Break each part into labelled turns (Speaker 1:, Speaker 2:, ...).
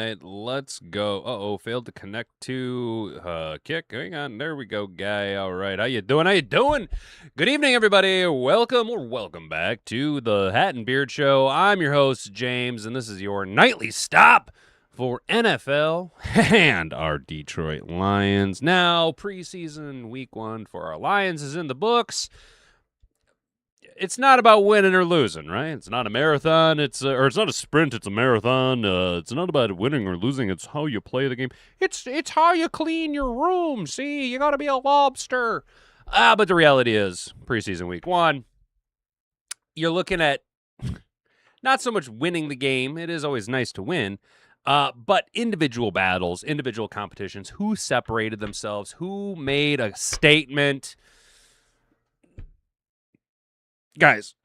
Speaker 1: right, let's go. Uh-oh, failed to connect to Kick. Hang on, there we go, guy. All right, how you doing? How you doing? Good evening, everybody. Welcome back to the Hat and Beard Show. I'm your host, James, and this is your nightly stop for NFL and our Detroit Lions. Now, preseason week 1 for our Lions is in the books. It's not about winning or losing, right? It's not a marathon. It's not a sprint. It's a marathon. It's not about winning or losing. It's how you play the game. It's how you clean your room. See, you got to be a lobster. But the reality is, preseason week 1, you're looking at not so much winning the game. It is always nice to win. But individual battles, individual competitions, who separated themselves, who made a statement. Guys,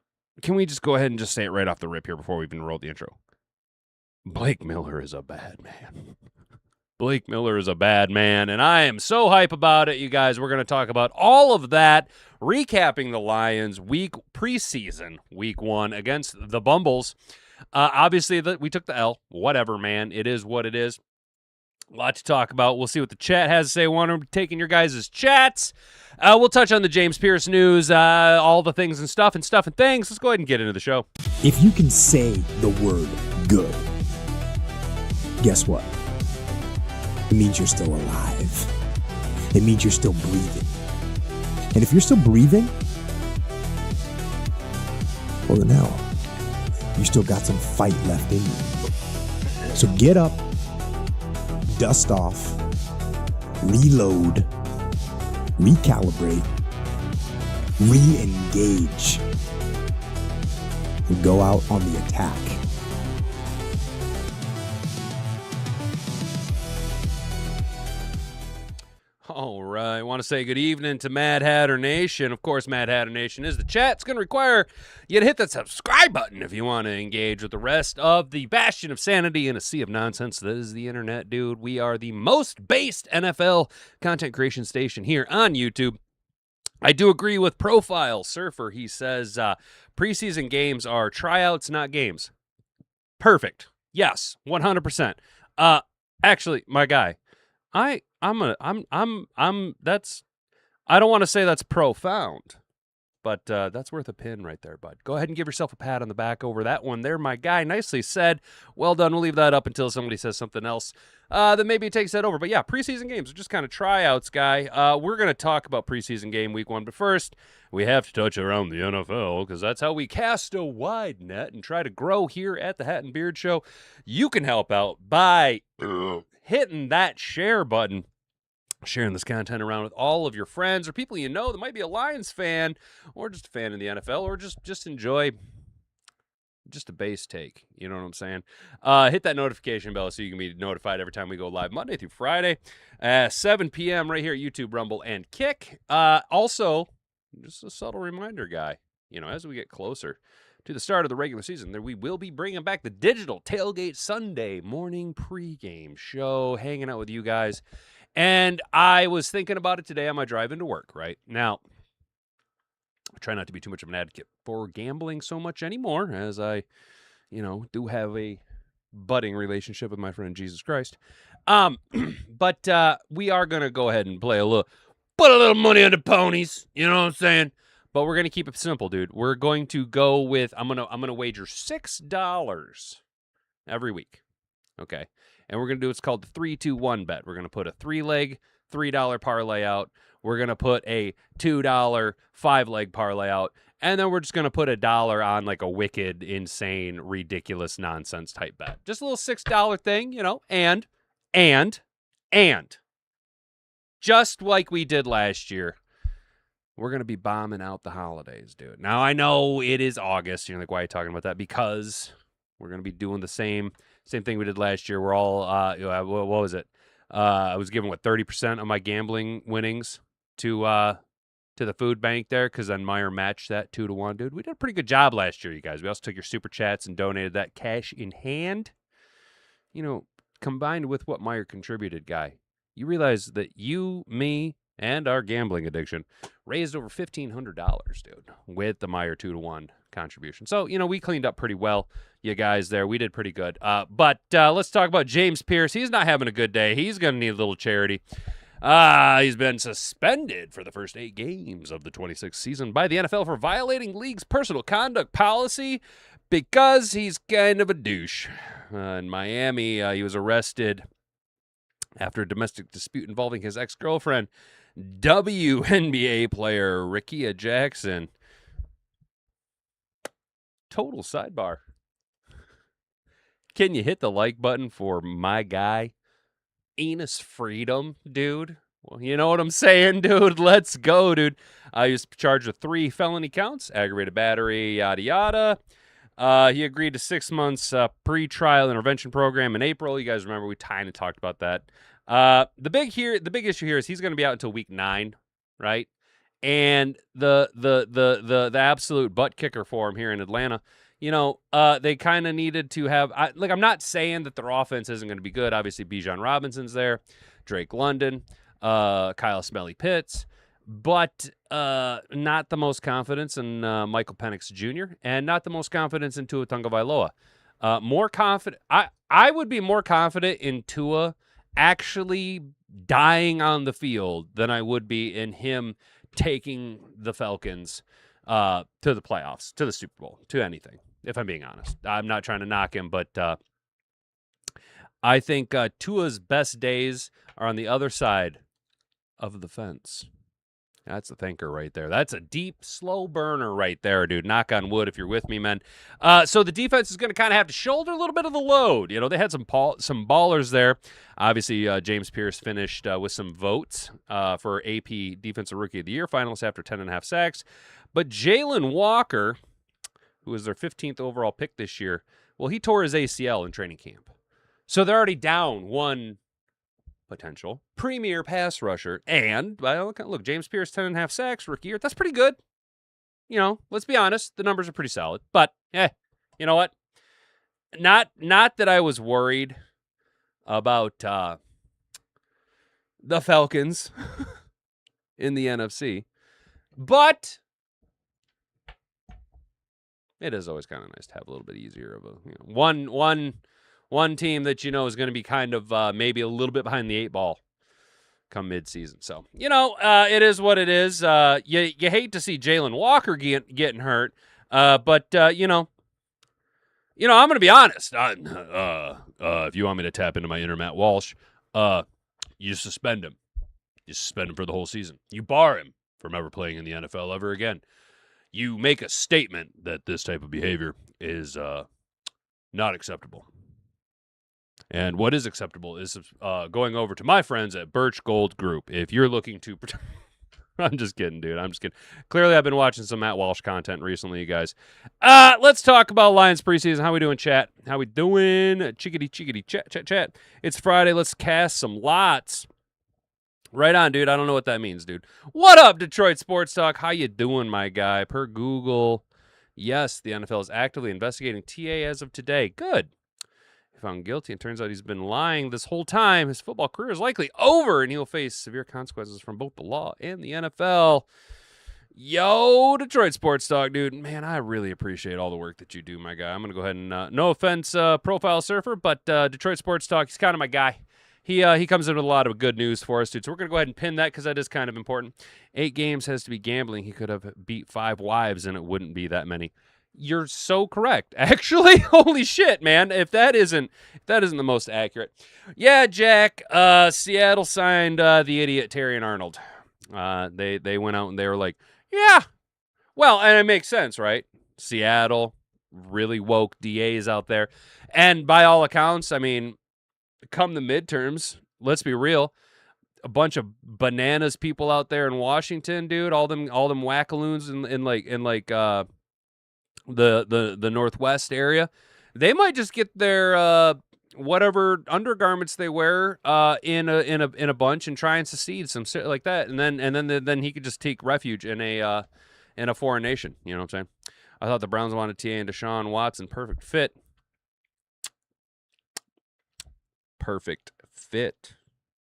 Speaker 1: can we just go ahead and just say it right off the rip here before we even roll the intro? Blake Miller is a bad man. Blake Miller is a bad man, and I am so hype about it, you guys. We're going to talk about all of that, recapping the Lions preseason week 1 against the Bumbles. Obviously, we took the L. Whatever, man. It is what it is. A lot to talk about. We'll see what the chat has to say. We're taking your guys' chats. We'll touch on the James Pearce news, all the things and stuff and things. Let's go ahead and get into the show.
Speaker 2: If you can say the word good, guess what? It means you're still alive. It means you're still breathing. And if you're still breathing, well then hell, you still got some fight left in you. So get up, dust off, reload, recalibrate, re-engage, and go out on the attack.
Speaker 1: All right, I want to say good evening to Mad Hatter Nation. Of course, Mad Hatter Nation is the chat. It's going to require you to hit that subscribe button if you want to engage with the rest of the bastion of sanity in a sea of nonsense that is the internet, dude. We are the most based NFL content creation station here on YouTube. I do agree with Profile Surfer. He says preseason games are tryouts, not games. Perfect. Yes, 100%. Actually, my guy, I don't want to say that's profound, but that's worth a pin right there, bud. Go ahead and give yourself a pat on the back over that one there, my guy. Nicely said. Well done. We'll leave that up until somebody says something else that maybe takes that over. But yeah, preseason games are just kind of tryouts, guy. We're going to talk about preseason game week 1, but first we have to touch around the NFL because that's how we cast a wide net and try to grow here at the Hat and Beard Show. You can help out by hitting that share button, sharing this content around with all of your friends or people you know that might be a Lions fan or just a fan in the NFL or just enjoy just a base take. You know what I'm saying? Hit that notification bell so you can be notified every time we go live Monday through Friday, 7 p.m. right here at YouTube, Rumble, and Kick. Also, just a subtle reminder, guy, as we get closer to the start of the regular season, we will be bringing back the digital Tailgate Sunday morning pregame show, hanging out with you guys. And I was thinking about it today on my drive into work, right? Now, I try not to be too much of an advocate for gambling so much anymore, as I, do have a budding relationship with my friend Jesus Christ. But we are going to go ahead and put a little money on the ponies, you know what I'm saying? But we're going to keep it simple, dude. We're going to go with, I'm going to wager $6 every week. Okay. And we're going to do what's called the 3-2-1 bet. We're going to put a 3-leg, $3 parlay out. We're going to put a $2, 5-leg parlay out. And then we're just going to put $1 on like a wicked, insane, ridiculous nonsense type bet. Just a little $6 thing, and just like we did last year, we're going to be bombing out the holidays, dude. Now, I know it is August. You're like, why are you talking about that? Because we're going to be doing the same thing we did last year. We're all, what was it? I was giving, 30% of my gambling winnings to the food bank there because then Meyer matched that 2-1. Dude, we did a pretty good job last year, you guys. We also took your super chats and donated that cash in hand. Combined with what Meyer contributed, guy, you realize that you, me, and our gambling addiction, raised over $1,500, dude, with the Meyer 2-to-1 contribution. So, we cleaned up pretty well, you guys there. We did pretty good. But let's talk about James Pearce. He's not having a good day. He's going to need a little charity. He's been suspended for the first 8 games of the 26th season by the NFL for violating league's personal conduct policy because he's kind of a douche. In Miami, he was arrested after a domestic dispute involving his ex-girlfriend, WNBA player Rickea Jackson. Total sidebar. Can you hit the like button for my guy, Anus Freedom, dude? Well, you know what I'm saying, dude? Let's go, dude. He was charged with 3 felony counts, aggravated battery, yada, yada. He agreed to 6 months pre-trial intervention program in April. You guys remember we kind of talked about that. The big issue here is he's going to be out until week 9, right? And the absolute butt kicker for him here in Atlanta, they kind of needed to have. I'm not saying that their offense isn't going to be good. Obviously, Bijan Robinson's there, Drake London, Kyle Smelly-Pitts, but not the most confidence in Michael Penix Jr. and not the most confidence in Tua Tagovailoa. More confident. I would be more confident in Tua actually dying on the field than I would be in him taking the Falcons to the playoffs, to the Super Bowl, to anything, if I'm being honest. I'm not trying to knock him, but I think Tua's best days are on the other side of the fence. That's a thinker right there. That's a deep, slow burner right there, dude. Knock on wood if you're with me, man. So the defense is going to kind of have to shoulder a little bit of the load. They had some ballers there. Obviously, James Pearce finished with some votes for AP Defensive Rookie of the Year finalist after 10.5 sacks. But Jalen Walker, who was their 15th overall pick this year, well, he tore his ACL in training camp. So they're already down one potential premier pass rusher. And, look, James Pearce, 10.5 sacks, rookie year. That's pretty good. Let's be honest. The numbers are pretty solid. But, you know what? Not that I was worried about the Falcons in the NFC. But it is always kind of nice to have a little bit easier of a one team that is going to be kind of maybe a little bit behind the 8 ball come midseason. So it is what it is. You hate to see Jalen Walker getting hurt, but I'm going to be honest. If you want me to tap into my inner Matt Walsh, you suspend him. You suspend him for the whole season. You bar him from ever playing in the NFL ever again. You make a statement that this type of behavior is not acceptable. And what is acceptable is going over to my friends at Birch Gold Group. If you're looking to... I'm just kidding, dude. I'm just kidding. Clearly, I've been watching some Matt Walsh content recently, you guys. Let's talk about Lions preseason. How we doing, chat? How we doing? Chickadee, chat. It's Friday. Let's cast some lots. Right on, dude. I don't know what that means, dude. What up, Detroit Sports Talk? How you doing, my guy? Per Google, yes, the NFL is actively investigating TA as of today. Good. Found guilty, and turns out he's been lying this whole time. His football career is likely over, and he'll face severe consequences from both the law and the NFL. Yo, Detroit Sports Talk, dude. Man, I really appreciate all the work that you do, my guy. I'm going to go ahead and, no offense, Profile Surfer, but Detroit Sports Talk, he's kind of my guy. He comes in with a lot of good news for us, dude. So we're going to go ahead and pin that because that is kind of important. 8 games has to be gambling. He could have beat 5 wives, and it wouldn't be that many. You're so correct. Actually, holy shit, man. If that isn't the most accurate. Yeah, Jack, Seattle signed the idiot Terry and Arnold. They went out and they were like, yeah. Well, and it makes sense, right? Seattle, really woke DAs out there. And by all accounts, I mean, come the midterms, let's be real, a bunch of bananas people out there in Washington, dude, all them wackaloons in the Northwest area, they might just get their whatever undergarments they wear in a bunch and try and secede, some shit like that, and then he could just take refuge in a foreign nation. You know what I'm saying? I thought the Browns wanted TA and Deshaun Watson. Perfect fit.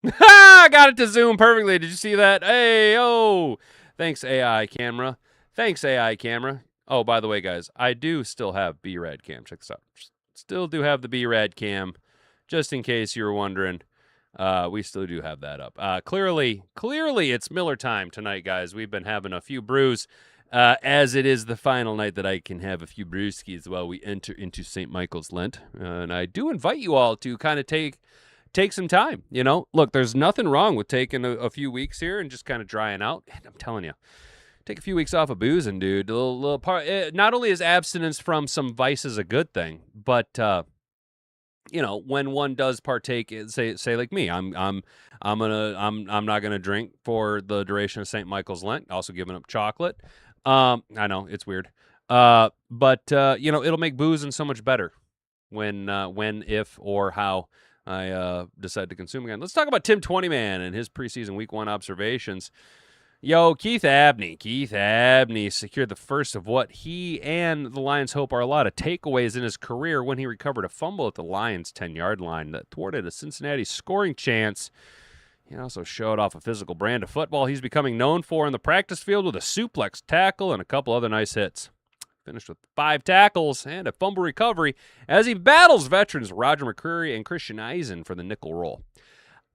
Speaker 1: I got it to zoom perfectly. Did you see that? Hey, oh. Thanks, AI camera. Thanks, AI camera. Oh, by the way, guys, I do still have B-Rad cam. Check this out. Still do have the B-Rad cam. Just in case you were wondering, we still do have that up. Clearly, it's Miller time tonight, guys. We've been having a few brews, as it is the final night that I can have a few brewskis while we enter into St. Michael's Lent. And I do invite you all to kind of take some time. You know, look, there's nothing wrong with taking a few weeks here and just kind of drying out. And I'm telling you, take a few weeks off of boozing, dude. A little part. Not only is abstinence from some vices a good thing, but you know, when one does partake, say like me, I'm not gonna drink for the duration of St. Michael's Lent. Also giving up chocolate. I know it's weird, but you know, it'll make boozing so much better when, if, or how I decide to consume again. Let's talk about Tim 20Man and his preseason week 1 observations. Yo, Keith Abney secured the first of what he and the Lions hope are a lot of takeaways in his career when he recovered a fumble at the Lions' 10-yard line that thwarted a Cincinnati scoring chance. He also showed off a physical brand of football he's becoming known for in the practice field with a suplex tackle and a couple other nice hits. Finished with 5 tackles and a fumble recovery as he battles veterans Roger McCreary and Christian Eisen for the nickel role.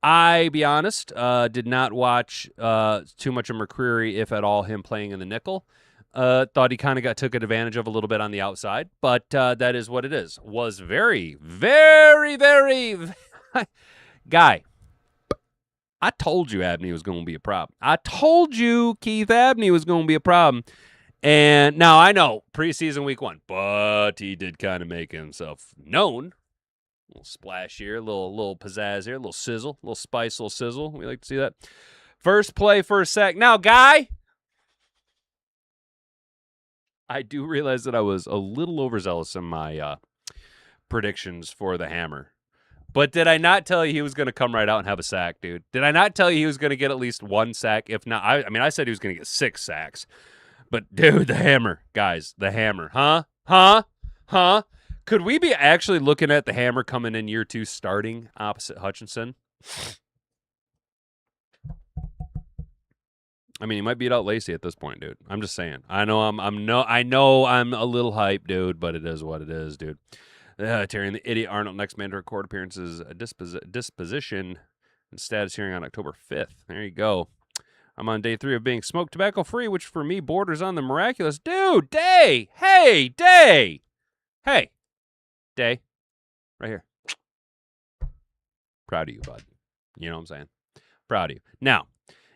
Speaker 1: I, be honest, did not watch too much of McCreary, if at all, him playing in the nickel. Thought he kind of took advantage of a little bit on the outside, but that is what it is. Was very, very, very... Guy, I told you Abney was going to be a problem. I told you Keith Abney was going to be a problem. And now I know, preseason week 1, but he did kind of make himself known. A little splash here, a little pizzazz here, a little sizzle, a little spice, a little sizzle. We like to see that. First play, first sack. Now, Guy, I do realize that I was a little overzealous in my predictions for the Hammer. But did I not tell you he was going to come right out and have a sack, dude? Did I not tell you he was going to get at least 1 sack? If not, I mean, I said he was going to get 6 sacks. But, dude, the Hammer, guys, the Hammer. Huh? Could we be actually looking at the Hammer coming in year 2 starting opposite Hutchinson? I mean, he might beat out Lacey at this point, dude. I'm just saying. I know I'm a little hyped, dude, but it is what it is, dude. Terry and the Idiot Arnold next man to record appearances, disposition and status hearing on October 5th. There you go. I'm on day 3 of being smoked tobacco free, which for me borders on the miraculous. Dude, Day! Hey, Day! Hey, Day. Right here. Proud of you, bud. You know what I'm saying? Proud of you. Now,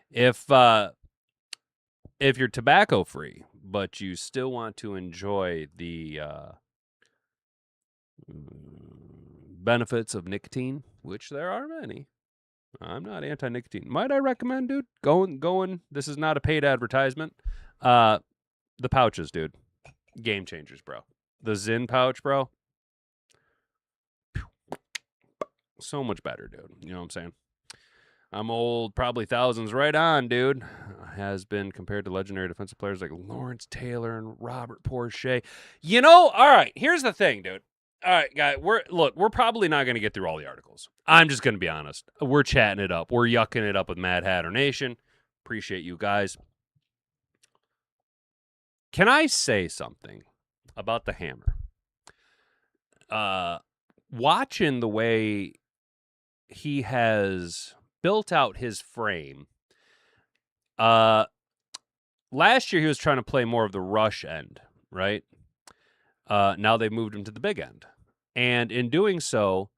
Speaker 1: if you're tobacco free, but you still want to enjoy the benefits of nicotine, which there are many. I'm not anti-nicotine. Might I recommend, dude? Going. This is not a paid advertisement. The pouches, dude. Game changers, bro. The Zyn pouch, bro. So much better, dude. You know what I'm saying? I'm old, probably thousands right on, dude. Has been compared to legendary defensive players like Lawrence Taylor and Robert Porsche. You know, all right, here's the thing, dude. All right, guys, we're probably not going to get through all the articles. I'm just going to be honest. We're chatting it up. We're yucking it up with Mad Hatter Nation. Appreciate you guys. Can I say something about the Hammer? Watching the way he has built out his frame. Last year he was trying to play more of the rush end, right? Now they've moved him to the big end. And in doing so,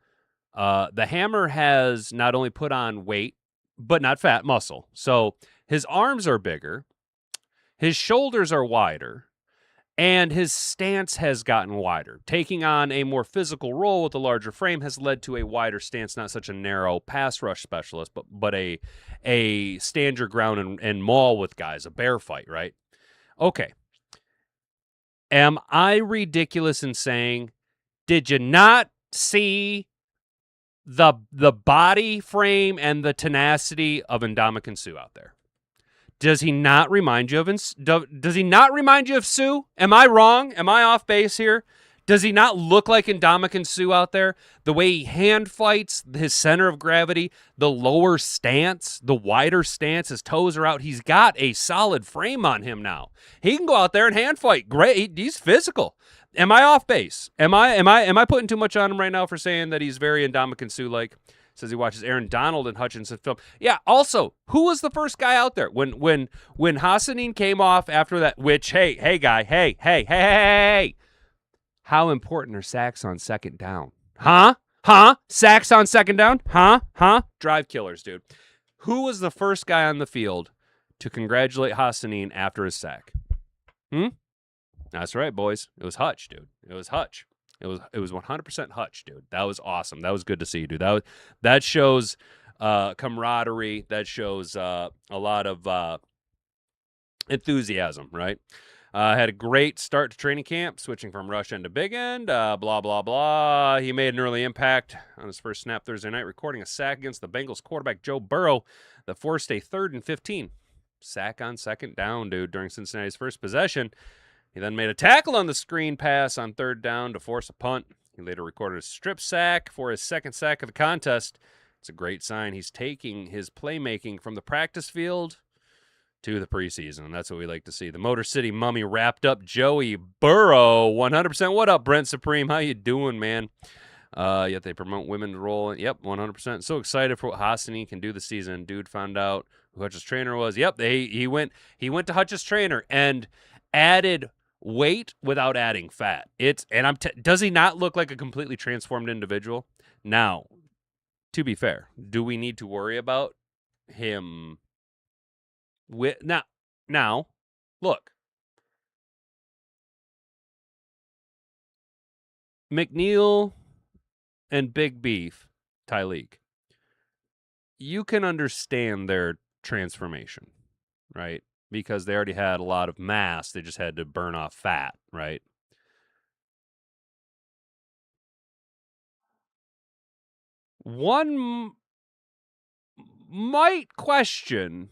Speaker 1: the Hammer has not only put on weight, but not fat, muscle. So his arms are bigger, his shoulders are wider, and his stance has gotten wider. Taking on a more physical role with a larger frame has led to a wider stance, not such a narrow pass rush specialist, but a stand your ground and maul with guys, a bear fight, right? Okay. Am I ridiculous in saying, did you not see the body frame and the tenacity of Ndamukong Suh out there? Does he not remind you of Suh? Am I wrong? Am I off base here? Does he not look like Ndamukong Suh out there? The way he hand fights, his center of gravity, the lower stance, the wider stance, his toes are out. He's got a solid frame on him now. He can go out there and hand fight. Great. He's physical. Am I off base? Am I putting too much on him right now for saying that he's very Ndamukong Suh like? Says he watches Aaron Donald and Hutchinson film. Yeah, also, who was the first guy out there? When Hassanein came off after that, which, hey, guy, hey. How important are sacks on second down? Huh? Sacks on second down? Huh? Drive killers, dude. Who was the first guy on the field to congratulate Hassanein after his sack? That's right, boys. It was Hutch, dude. It was Hutch. It was 100% Hutch, dude. That was awesome. That was good to see, dude. That shows camaraderie. That shows a lot of enthusiasm, right? Had a great start to training camp, switching from rush end to big end, blah, blah, blah. He made an early impact on his first snap Thursday night, recording a sack against the Bengals quarterback Joe Burrow that forced a 3rd and 15. Sack on second down, dude, during Cincinnati's first possession. He then made a tackle on the screen pass on 3rd down to force a punt. He later recorded a strip sack for his 2nd sack of the contest. It's a great sign. He's taking his playmaking from the practice field to the preseason, and that's what we like to see. The Motor City Mummy wrapped up Joey Burrow 100%. What up, Brent Supreme? How you doing, man? Yet they promote women's role. Yep, 100%. So excited for what Hassanein can do this season. Dude found out who Hutch's trainer was. Yep, he went to Hutch's trainer and added weight without adding fat. Does he not look like a completely transformed individual? Now, to be fair, do we need to worry about him now, look. McNeil and Big Beef, Tyleek, you can understand their transformation, right? Because they already had a lot of mass. They just had to burn off fat, right? One might question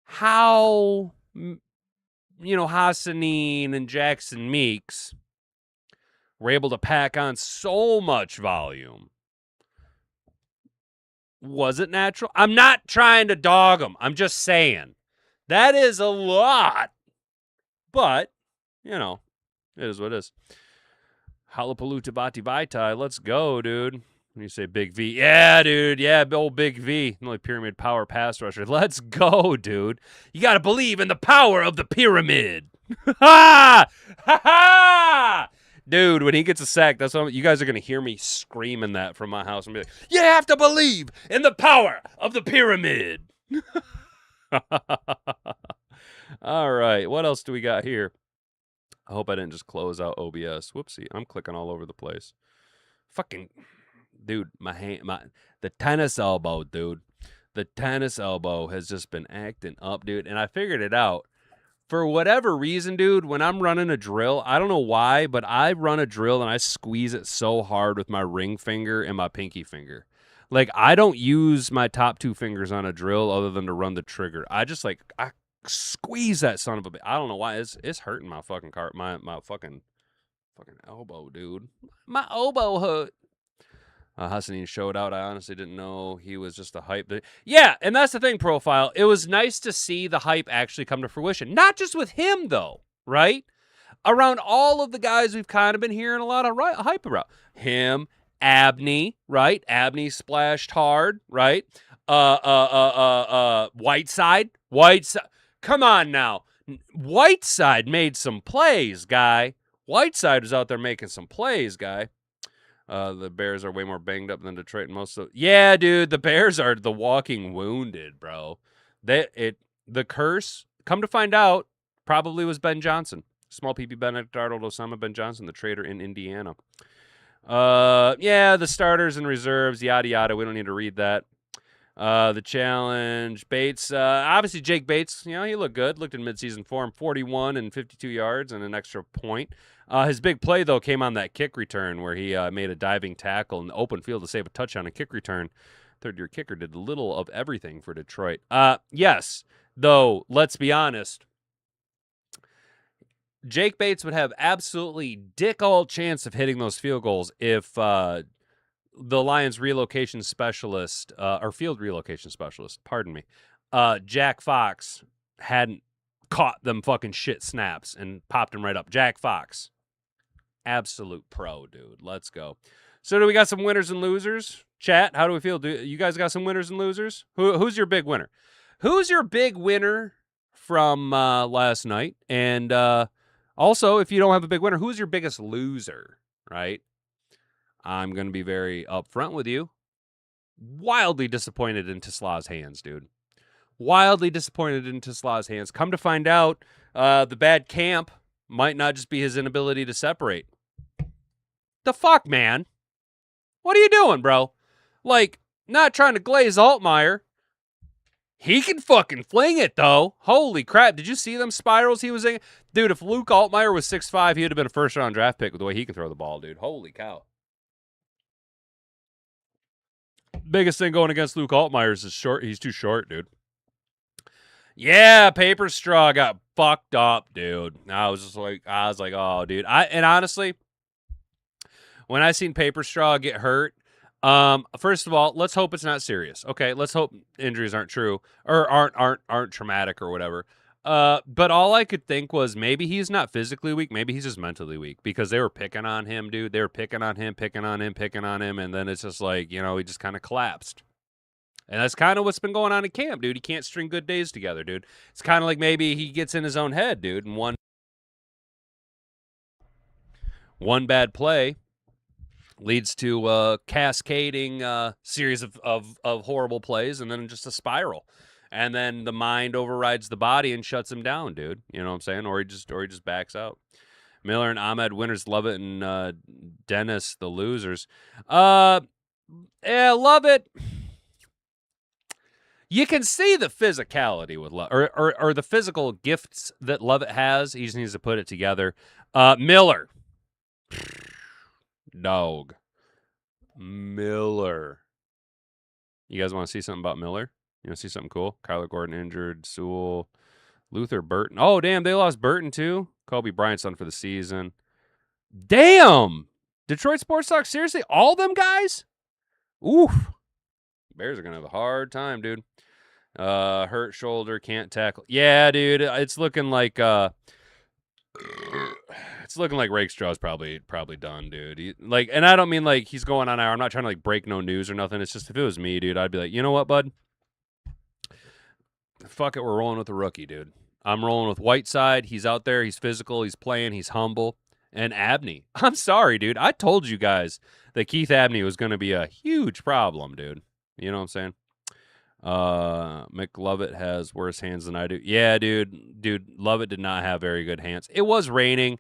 Speaker 1: how, Hassanein and Jackson Meeks were able to pack on so much volume. Was it natural? I'm not trying to dog them. I'm just saying. That is a lot. But, it is what it is. Halapalooza Bati Vaitai. Let's go, dude. When you say Big V. Yeah, dude. Yeah, old Big V. Only pyramid power pass rusher. Let's go, dude. You got to believe in the power of the pyramid. Ha! Ha ha! Dude, when he gets a sack, that's what you guys are going to hear me screaming that from my house and be like, you have to believe in the power of the pyramid. All right, what else do we got here? I hope I didn't just close out OBS. Whoopsie, I'm clicking all over the place. Fucking, dude, the tennis elbow, dude. The tennis elbow has just been acting up, dude, and I figured it out. For whatever reason, dude, when I'm running a drill, I don't know why, but I run a drill and I squeeze it so hard with my ring finger and my pinky finger. Like, I don't use my top 2 fingers on a drill other than to run the trigger. I squeeze that son of a bitch. I don't know why. It's hurting my fucking my fucking elbow, dude. My elbow hurt. Hassanein showed out. I honestly didn't know he was just a hype. Yeah, and that's the thing, Profile. It was nice to see the hype actually come to fruition. Not just with him, though, right? Around all of the guys we've kind of been hearing a lot of hype about. Him, Abney, right? Abney splashed hard, right? Whiteside. Come on now. Whiteside made some plays, guy. Whiteside was out there making some plays, guy. The Bears are way more banged up than Detroit. Yeah, dude, the Bears are the walking wounded, bro. The curse, come to find out, probably was Ben Johnson. Small PP Benedict Arnold, Osama Ben Johnson, the trader in Indiana. Yeah, the starters and reserves, yada yada. We don't need to read that. The challenge, Bates, obviously Jake Bates, he looked good, looked in midseason form, 41 and 52 yards and an extra point. His big play, though, came on that kick return where he made a diving tackle in the open field to save a touchdown and kick return. Third-year kicker did a little of everything for Detroit. Yes, though, let's be honest. Jake Bates would have absolutely dick all chance of hitting those field goals if the Lions relocation specialist, or field relocation specialist, pardon me, Jack Fox hadn't caught them fucking shit snaps and popped him right up. Jack Fox, absolute pro, dude. Let's go. So do we got some winners and losers? Chat, how do we feel? Do you guys got some winners and losers? Who's your big winner? Who's your big winner from last night? And also, if you don't have a big winner, who's your biggest loser, right? I'm going to be very upfront with you. Wildly disappointed in TeSlaa's hands, dude. Wildly disappointed in TeSlaa's hands. Come to find out, the bad camp might not just be his inability to separate. The fuck, man? What are you doing, bro? Like, not trying to glaze Altmaier. He can fucking fling it, though. Holy crap. Did you see them spirals he was in? Dude, if Luke Altmaier was 6'5", he would have been a first-round draft pick with the way he can throw the ball, dude. Holy cow. Biggest thing going against Luke Altmaier is short. He's too short, dude. Yeah, Paper Straw got fucked up, dude. I was like, oh, dude. And honestly, when I seen Paper Straw get hurt, first of all, let's hope it's not serious. Okay, let's hope injuries aren't true or aren't traumatic or whatever. But all I could think was maybe he's not physically weak, maybe he's just mentally weak because they were picking on him, dude. They were picking on him, and then it's just like, he just kind of collapsed. And that's kind of what's been going on in camp, dude. He can't string good days together, dude. It's kind of like maybe he gets in his own head, dude, and one bad play leads to a cascading series of horrible plays and then just a spiral. And then the mind overrides the body and shuts him down, dude. You know what I'm saying? Or he just backs out. Miller and Ahmed winners, Lovett and Dennis the losers. Yeah, Lovett. You can see the physicality with Lovett, or the physical gifts that Lovett has. He just needs to put it together. Miller. Dog. Miller. You guys want to see something about Miller? You want to see something cool? Kyler Gordon injured. Sewell. Luther Burton. Oh, damn. They lost Burton, too. Kobe Bryant's done for the season. Damn. Detroit Sports Talk. Seriously? All them guys? Oof. Bears are going to have a hard time, dude. Hurt shoulder. Can't tackle. Yeah, dude. It's looking like... It's looking like Rakestraw's probably done, dude. And I don't mean like he's going on IR. I'm not trying to like break no news or nothing. It's just if it was me, dude, I'd be like, you know what, bud? Fuck it, we're rolling with the rookie, dude. I'm rolling with Whiteside. He's out there. He's physical. He's playing. He's humble. And Abney. I'm sorry, dude. I told you guys that Keith Abney was going to be a huge problem, dude. You know what I'm saying? McLovett has worse hands than I do. Yeah, dude, Lovett did not have very good hands. It was raining.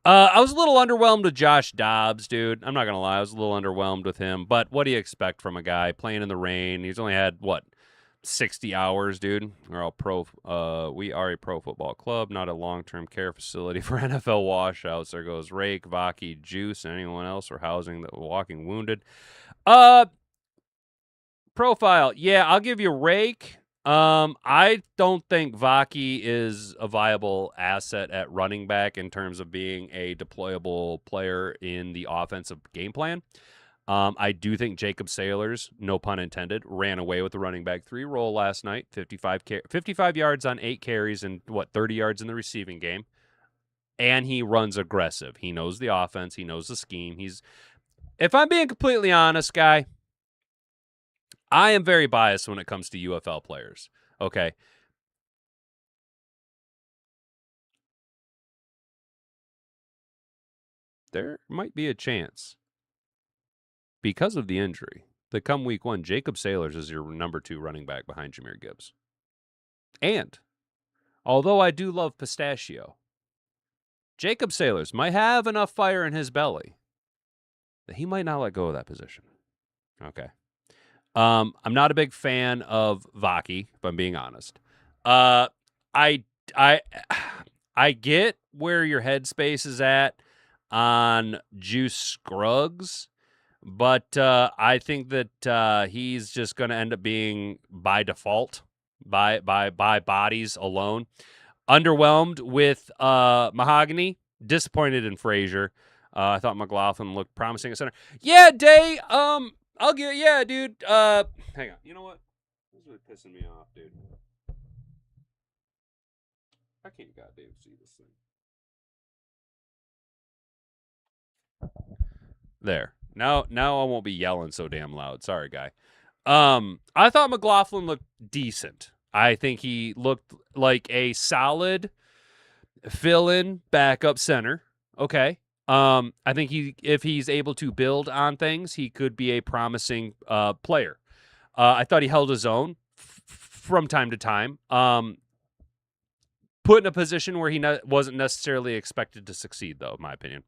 Speaker 1: I was a little underwhelmed with Josh Dobbs, dude. I'm not gonna lie, I was a little underwhelmed with him. But what do you expect from a guy playing in the rain? He's only had 60 hours, dude. We're all pro. We are a pro football club, not a long-term care facility for NFL washouts. There goes Rake, Vaki, Juice, and anyone else for housing the walking wounded. Profile, yeah, I'll give you Rake. I don't think Vaki is a viable asset at running back in terms of being a deployable player in the offensive game plan. I do think Jacob Saylors, no pun intended, ran away with the running back 3 role last night. 55 yards on 8 carries and 30 yards in the receiving game. And he runs aggressive. He knows the offense. He knows the scheme. If I'm being completely honest, guy, I am very biased when it comes to UFL players. Okay. There might be a chance, because of the injury, that come week 1, Jacob Saylors is your number 2 running back behind Jahmyr Gibbs. And, although I do love Pistachio, Jacob Saylors might have enough fire in his belly that he might not let go of that position. Okay. I'm not a big fan of Vaki, if I'm being honest. I get where your headspace is at on Juice Scruggs, but I think that he's just going to end up being by default, by bodies alone. Underwhelmed with Mahogany. Disappointed in Frazier. I thought McLaughlin looked promising at center. Yeah, Day. I'll get. Yeah, dude. Hang on. You know what? This is really pissing me off, dude. I can't goddamn see this thing. There. Now I won't be yelling so damn loud. Sorry, guy. I thought McLaughlin looked decent. I think he looked like a solid fill-in backup center. Okay. I think if he's able to build on things, he could be a promising player. I thought he held his own from time to time. Put in a position where he wasn't necessarily expected to succeed, though, in my opinion.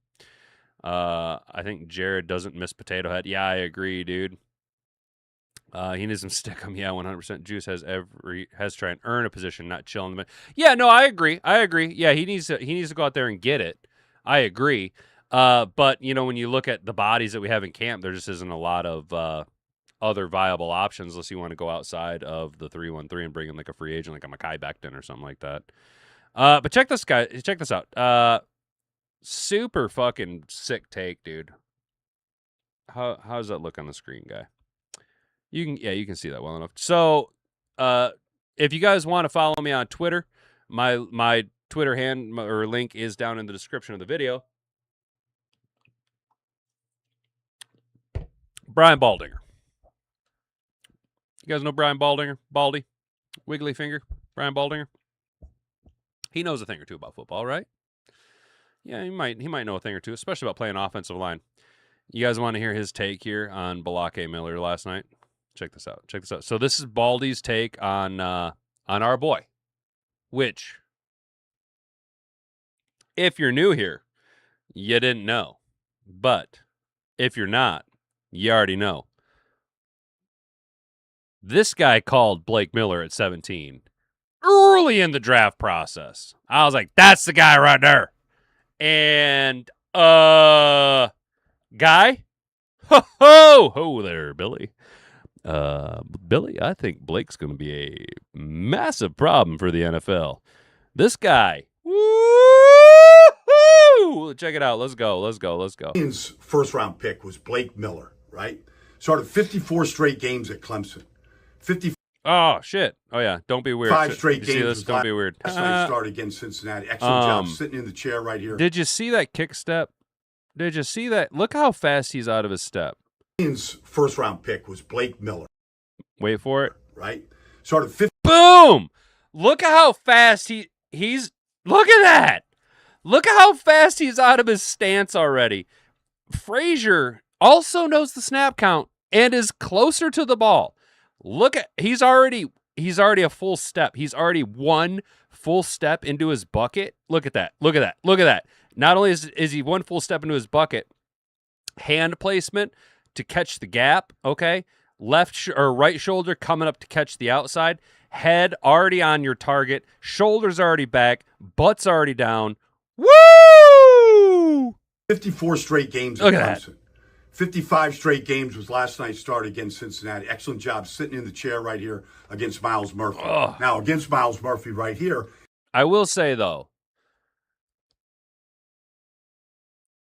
Speaker 1: I think Jared doesn't miss Potato Head. Yeah, I agree, dude. He needs some stick him. Yeah, 100%. Juice has to try and earn a position, not chill in the middle. Yeah, no, I agree. Yeah, he needs to go out there and get it. I agree. But when you look at the bodies that we have in camp, there just isn't a lot of other viable options unless you want to go outside of the 3-1-3 and bring in like a free agent, like a Mekhi Becton or something like that. But check this out. Super fucking sick take, dude. How does that look on the screen, guy? You can see that well enough. So, if you guys want to follow me on Twitter, my Twitter or link is down in the description of the video. Brian Baldinger. You guys know Brian Baldinger? Baldy? Wiggly finger? Brian Baldinger? He knows a thing or two about football, right? Yeah, he might know a thing or two, especially about playing offensive line. You guys want to hear his take here on Balake Miller last night? Check this out. So this is Baldy's take on our boy, which, if you're new here, you didn't know. But if you're not, you already know. This guy called Blake Miller at 17 early in the draft process. I was like, that's the guy right there. And, guy? Ho there, Billy. Billy, I think Blake's going to be a massive problem for the NFL. This guy, woo-hoo! Check it out. Let's go.
Speaker 3: His first-round pick was Blake Miller, right? Started 54 straight games at Clemson. 50.
Speaker 1: Oh, shit. Oh, yeah. Don't be weird.
Speaker 3: 5 straight games.
Speaker 1: Don't be weird.
Speaker 3: Last night started against Cincinnati. Excellent job sitting in the chair right here.
Speaker 1: Did you see that kick step? Did you see that? Look how fast he's out of his step.
Speaker 3: His first-round pick was Blake Miller.
Speaker 1: Wait for it.
Speaker 3: Right? Started 50.
Speaker 1: Boom! Look at how fast he's... Look at that! Look at how fast he's out of his stance already. Frazier also knows the snap count and is closer to the ball. Look at... He's already a full step. He's already one full step into his bucket. Look at that. Not only is he one full step into his bucket, hand placement to catch the gap, okay? Left or right shoulder coming up to catch the outside. Head already on your target. Shoulders already back. Butt's already down. Woo!
Speaker 3: 54 straight games at Clemson. 55 straight games was last night's start against Cincinnati. Excellent job sitting in the chair right here against Myles Murphy. Now, against Myles Murphy right here.
Speaker 1: I will say, though,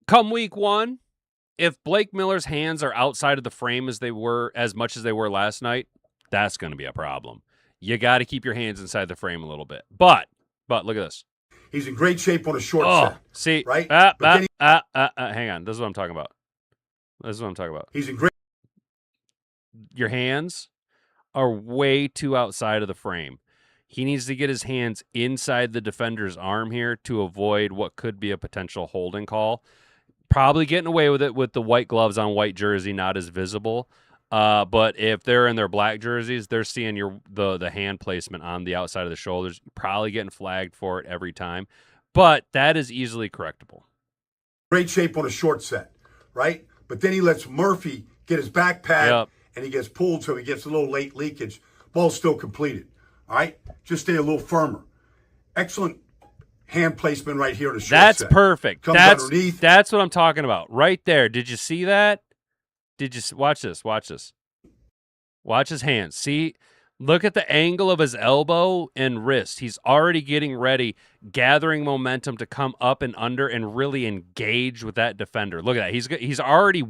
Speaker 1: come week 1, if Blake Miller's hands are outside of the frame as much as they were last night, that's going to be a problem. You got to keep your hands inside the frame a little bit. But look at this.
Speaker 3: He's in great shape on a short set.
Speaker 1: See,
Speaker 3: right?
Speaker 1: Hang on. This is what I'm talking about.
Speaker 3: He's in great.
Speaker 1: Your hands are way too outside of the frame. He needs to get his hands inside the defender's arm here to avoid what could be a potential holding call. Probably getting away with it with the white gloves on white jersey, not as visible. But if they're in their black jerseys, they're seeing the hand placement on the outside of the shoulders. Probably getting flagged for it every time. But that is easily correctable.
Speaker 3: Great shape on a short set, right? But then he lets Murphy get his back pad, and he gets pulled, so he gets a little late leakage. Ball's still completed, all right? Just stay a little firmer. Excellent hand placement right here in the short
Speaker 1: That's
Speaker 3: set.
Speaker 1: Perfect.
Speaker 3: Comes underneath.
Speaker 1: That's what I'm talking about. Right there. Did you see that? Watch this? Watch his hands. See? Look at the angle of his elbow and wrist. He's already getting ready, gathering momentum to come up and under and really engage with that defender. Look at that. He's already,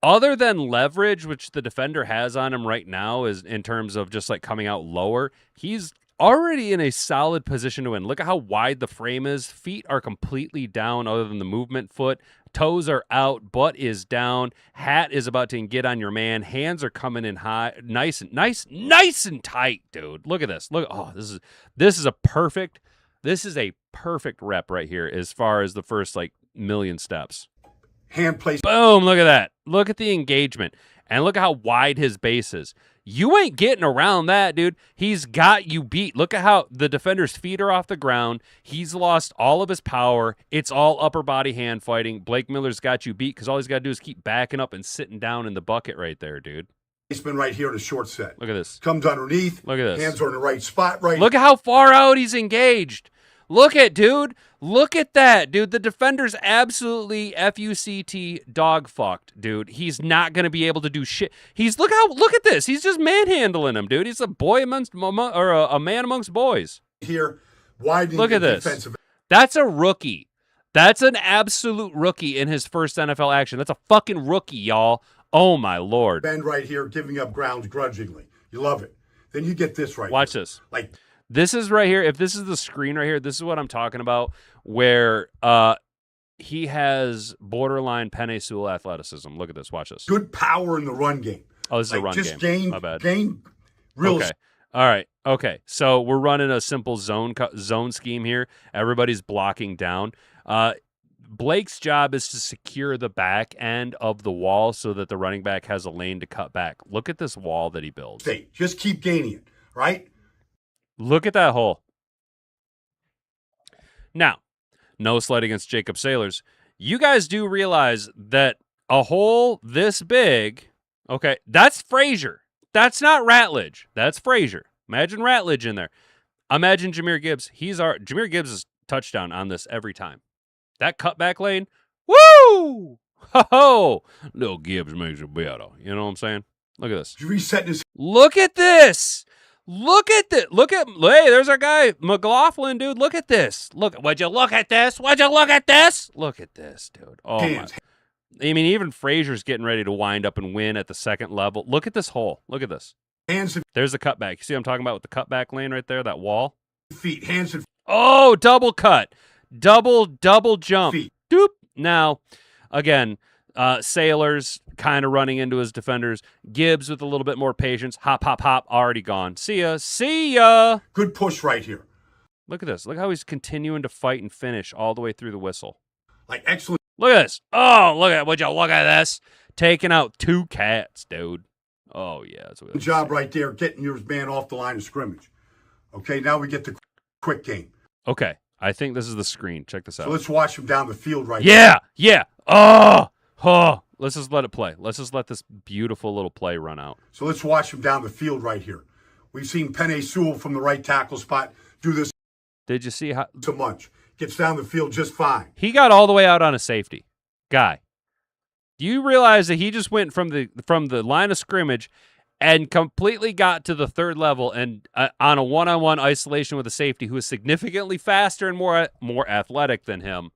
Speaker 1: other than leverage, which the defender has on him right now, is in terms of just like coming out lower, he's already in a solid position to win. Look at how wide the frame is. Feet are completely down other than the movement foot. Toes are out. Butt is down. Hat is about to get on your man. Hands are coming in high. Nice and tight, dude. Look at this. Look. Oh, this is a perfect rep right here as far as the first like million steps.
Speaker 3: Hand place.
Speaker 1: Boom. Look at that. Look at the engagement. And look at how wide his base is. You ain't getting around that, dude. He's got you beat. Look at how the defender's feet are off the ground. He's lost all of his power. It's all upper body hand fighting. Blake Miller's got you beat because all he's got to do is keep backing up and sitting down in the bucket right there, dude.
Speaker 3: Placement right here in a short set.
Speaker 1: Look at this.
Speaker 3: Comes underneath.
Speaker 1: Look at this.
Speaker 3: Hands are in the right spot right.
Speaker 1: Look at how far out he's engaged. Look at, dude. Look at that, dude. The defender's absolutely FUCT dog fucked, dude. He's not going to be able to do shit. Look at this. He's just manhandling him, dude. He's a boy amongst, or a man amongst boys.
Speaker 3: Here, widening.
Speaker 1: Look at this.
Speaker 3: Defensive.
Speaker 1: That's a rookie. That's an absolute rookie in his first NFL action. That's a fucking rookie, y'all. Oh, my Lord.
Speaker 3: Bend right here, giving up grounds grudgingly. You love it. Then you get this right.
Speaker 1: Watch
Speaker 3: here.
Speaker 1: this.
Speaker 3: Like.
Speaker 1: This is right here. If this is the screen right here, this is what I'm talking about, where he has borderline Penei Sewell athleticism. Look at this. Watch this.
Speaker 3: Good power in the run game.
Speaker 1: Oh, this is a run
Speaker 3: just
Speaker 1: game. My bad.
Speaker 3: Gain real.
Speaker 1: Okay. All right. Okay. So we're running a simple zone scheme here. Everybody's blocking down. Blake's job is to secure the back end of the wall so that the running back has a lane to cut back. Look at this wall that he builds.
Speaker 3: Just keep gaining it, right?
Speaker 1: Look at that hole. Now, no slight against Jacob Saylors. You guys do realize that a hole this big, okay, that's Frazier. That's not Ratledge. That's Frazier. Imagine Ratledge in there. Imagine Jahmyr Gibbs. Jahmyr Gibbs' touchdown on this every time. That cutback lane, woo! Ho-ho! Little Gibbs makes it better. You know what I'm saying? Look at this. Look at this. Look at this. Hey, there's our guy, McLaughlin, dude. Look at this. Would you look at this? Would you look at this? Look at this, dude. Oh, my. I mean, even Frazier's getting ready to wind up and win at the second level. Look at this hole. Look at this. There's the cutback. You see what I'm talking about with the cutback lane right there, that wall?
Speaker 3: Feet, hands and
Speaker 1: oh, double cut. Double jump.
Speaker 3: Feet.
Speaker 1: Doop. Now, again, Saylors kind of running into his defenders. Gibbs with a little bit more patience. Hop, already gone. See ya.
Speaker 3: Good push right here.
Speaker 1: Look at this. Look how he's continuing to fight and finish all the way through the whistle.
Speaker 3: Like excellent.
Speaker 1: Look at this. Oh, would you look at this? Taking out two cats, dude. Oh, yeah. That's what
Speaker 3: good job right there, getting your man off the line of scrimmage. Okay, now we get the quick game.
Speaker 1: Okay, I think this is the screen. Check this out.
Speaker 3: So let's watch him down the field right
Speaker 1: now. Yeah. Oh. Let's just let it play. Let's just let this beautiful little play run out.
Speaker 3: So let's watch him down the field right here. We've seen Penei Sewell from the right tackle spot do this.
Speaker 1: Did you see how
Speaker 3: so much? Gets down the field just fine.
Speaker 1: He got all the way out on a safety. Guy, do you realize that he just went from the line of scrimmage and completely got to the third level and on a one-on-one isolation with a safety who is significantly faster and more athletic than him?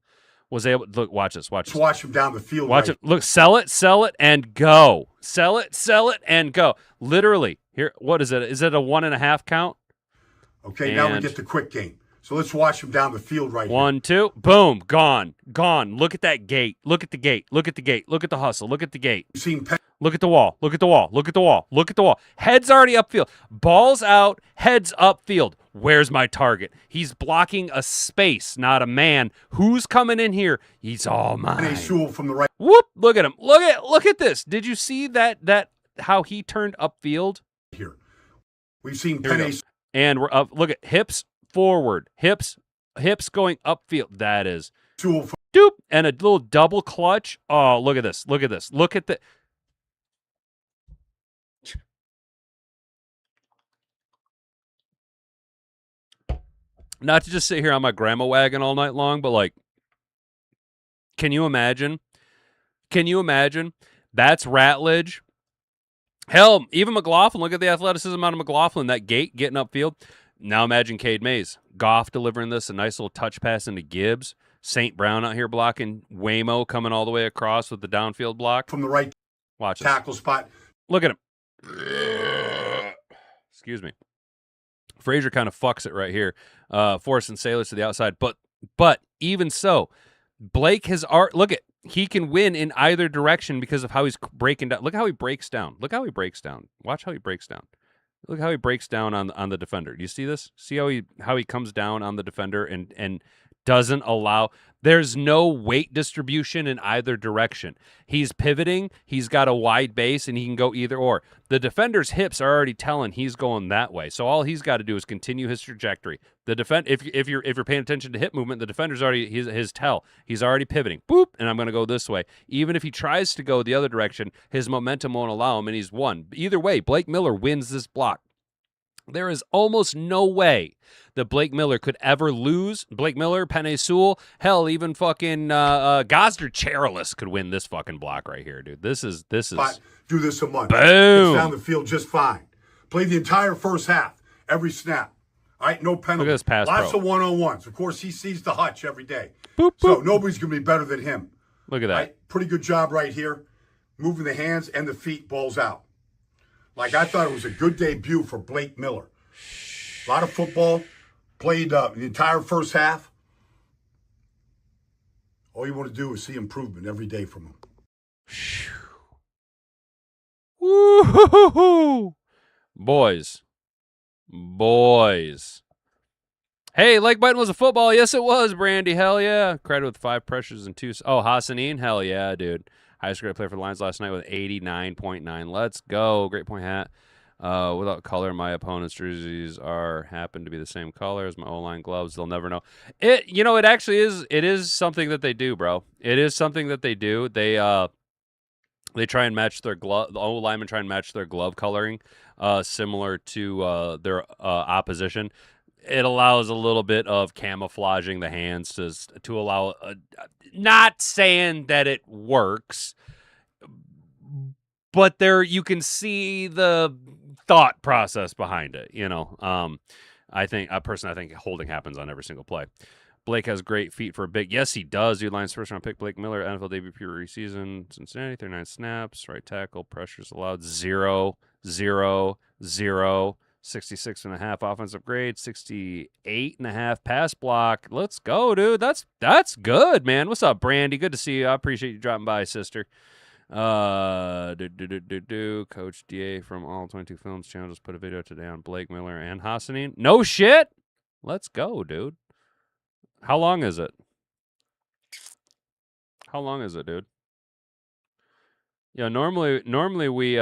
Speaker 1: Was able to look. Watch this. Watch
Speaker 3: him down the field.
Speaker 1: Watch it. Look. Sell it, and go. Sell it, and go. Literally. Here. What is it? Is it a 1.5 count?
Speaker 3: Okay. Now we get the quick game. So let's watch him down the field right here.
Speaker 1: 1, 2. Boom. Gone. Look at that gate. Look at the gate. Look at the hustle. Look at the gate. Look at the wall. Look at the wall. Head's already upfield. Ball's out. Head's upfield. Where's my target? He's blocking a space, not a man. Who's coming in here? He's all mine.
Speaker 3: From the right.
Speaker 1: Whoop! Look at him. Look at this. Did you see that how he turned upfield?
Speaker 3: Here. We've seen Penei.
Speaker 1: And we're up. Look at hips forward. Hips going upfield. That is. Doop. And a little double clutch. Oh, look at this. Look at the. Not to just sit here on my grandma wagon all night long, but like, can you imagine? That's Ratledge Hell, even McLaughlin. Look at the athleticism out of McLaughlin. That gate getting upfield. Now imagine Cade Mays. Goff delivering this, a nice little touch pass into Gibbs. St. Brown out here blocking. Waymo coming all the way across with the downfield block.
Speaker 3: From the right
Speaker 1: Watch
Speaker 3: tackle
Speaker 1: this.
Speaker 3: spot.
Speaker 1: Look at him. Excuse me. Frazier kind of fucks it right here, forcing Saylors to the outside. But even so, Blake has look at he can win in either direction because of how he's breaking down. Look how he breaks down. Look how he breaks down. Watch how he breaks down. Look how he breaks down on the defender. Do you see this? See how he comes down on the defender and doesn't allow. There's no weight distribution in either direction. He's pivoting. He's got a wide base, and he can go either or. The defender's hips are already telling he's going that way. So all he's got to do is continue his trajectory. The if you're paying attention to hip movement, the defender's already his tell. He's already pivoting. Boop, and I'm going to go this way. Even if he tries to go the other direction, his momentum won't allow him, and he's won. Either way, Blake Miller wins this block. There is almost no way that Blake Miller could ever lose. Blake Miller, Penei Sewell, hell, even fucking Gosder Cherilus could win this fucking block right here, dude. This is.
Speaker 3: Do this a month.
Speaker 1: Boom.
Speaker 3: It's down the field just fine. Played the entire first half, every snap. All right, no penalty.
Speaker 1: Look at this pass
Speaker 3: Lots
Speaker 1: pro.
Speaker 3: of one-on-ones. Of course, he sees the hutch every day.
Speaker 1: Boop,
Speaker 3: So
Speaker 1: boop.
Speaker 3: nobody's going to be better than him.
Speaker 1: Look at that.
Speaker 3: Right? Pretty good job right here. Moving the hands and the feet, balls out. Like, I thought it was a good debut for Blake Miller. A lot of football. Played the entire first half. All you want to do is see improvement every day from him.
Speaker 1: Woo-hoo-hoo-hoo. Boys. Hey, Lake Button was a football. Yes, it was, Brandy. Hell yeah. Credit with 5 pressures and 2. Oh, Hassanein. Hell yeah, dude. Highest grade player for the Lions last night with 89.9. Let's go. Great point hat. Without color, my opponent's jerseys happen to be the same color as my O-line gloves. They'll never know. It actually is. It is something that they do, bro. It is something that they do. They try and match their glove. The O-linemen try and match their glove coloring, similar to their opposition. It allows a little bit of camouflaging the hands to allow. Not saying that it works, but you can see the thought process behind it. I think holding happens on every single play. Blake has great feet for a big. Yes, he does. Dude, Lions first round pick Blake Miller, NFL debut preseason, Cincinnati, 39 snaps, right tackle, pressures allowed 0, 0, 0. 66.5 offensive grade, 68.5 pass block. Let's go, dude. That's good, man. What's up, Brandy? Good to see you. I appreciate you dropping by, sister. Coach DA from All 22 Films channel just put a video today on Blake Miller and Hassanein. No shit. Let's go, dude. How long is it? Dude? Yeah, normally we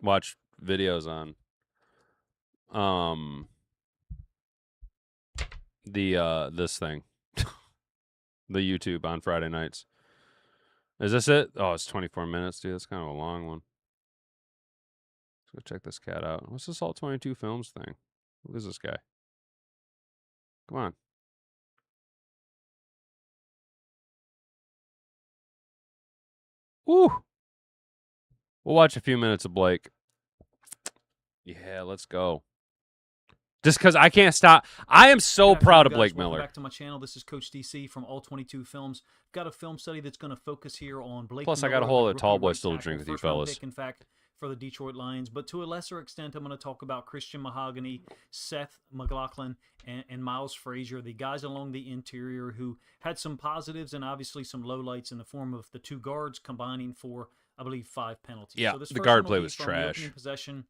Speaker 1: watch videos on this thing. The YouTube on Friday nights. Is this it? Oh, it's 24 minutes, dude. That's kind of a long one. Let's go check this cat out. What's this All 22 Films thing? Who is this guy? Come on. Woo! We'll watch a few minutes of Blake. Yeah, let's go. Just because I can't stop. I am so proud of Blake Miller.
Speaker 4: Welcome back to my channel. This is Coach DC from All 22 Films. Got a film study that's going to focus here on Blake
Speaker 1: Plus,
Speaker 4: Miller.
Speaker 1: I got a whole other tall boy still to drink with you
Speaker 4: first round
Speaker 1: fellas.
Speaker 4: pick, in fact, for the Detroit Lions. But to a lesser extent, I'm going to talk about Christian Mahogany, Seth McLaughlin, and Miles Frazier, the guys along the interior who had some positives and obviously some lowlights in the form of the 2 guards combining for, I believe, 5 penalties.
Speaker 1: Yeah,
Speaker 4: so this
Speaker 1: the
Speaker 4: first
Speaker 1: guard
Speaker 4: one will
Speaker 1: play
Speaker 4: be
Speaker 1: was
Speaker 4: from the
Speaker 1: trash.
Speaker 4: opening possession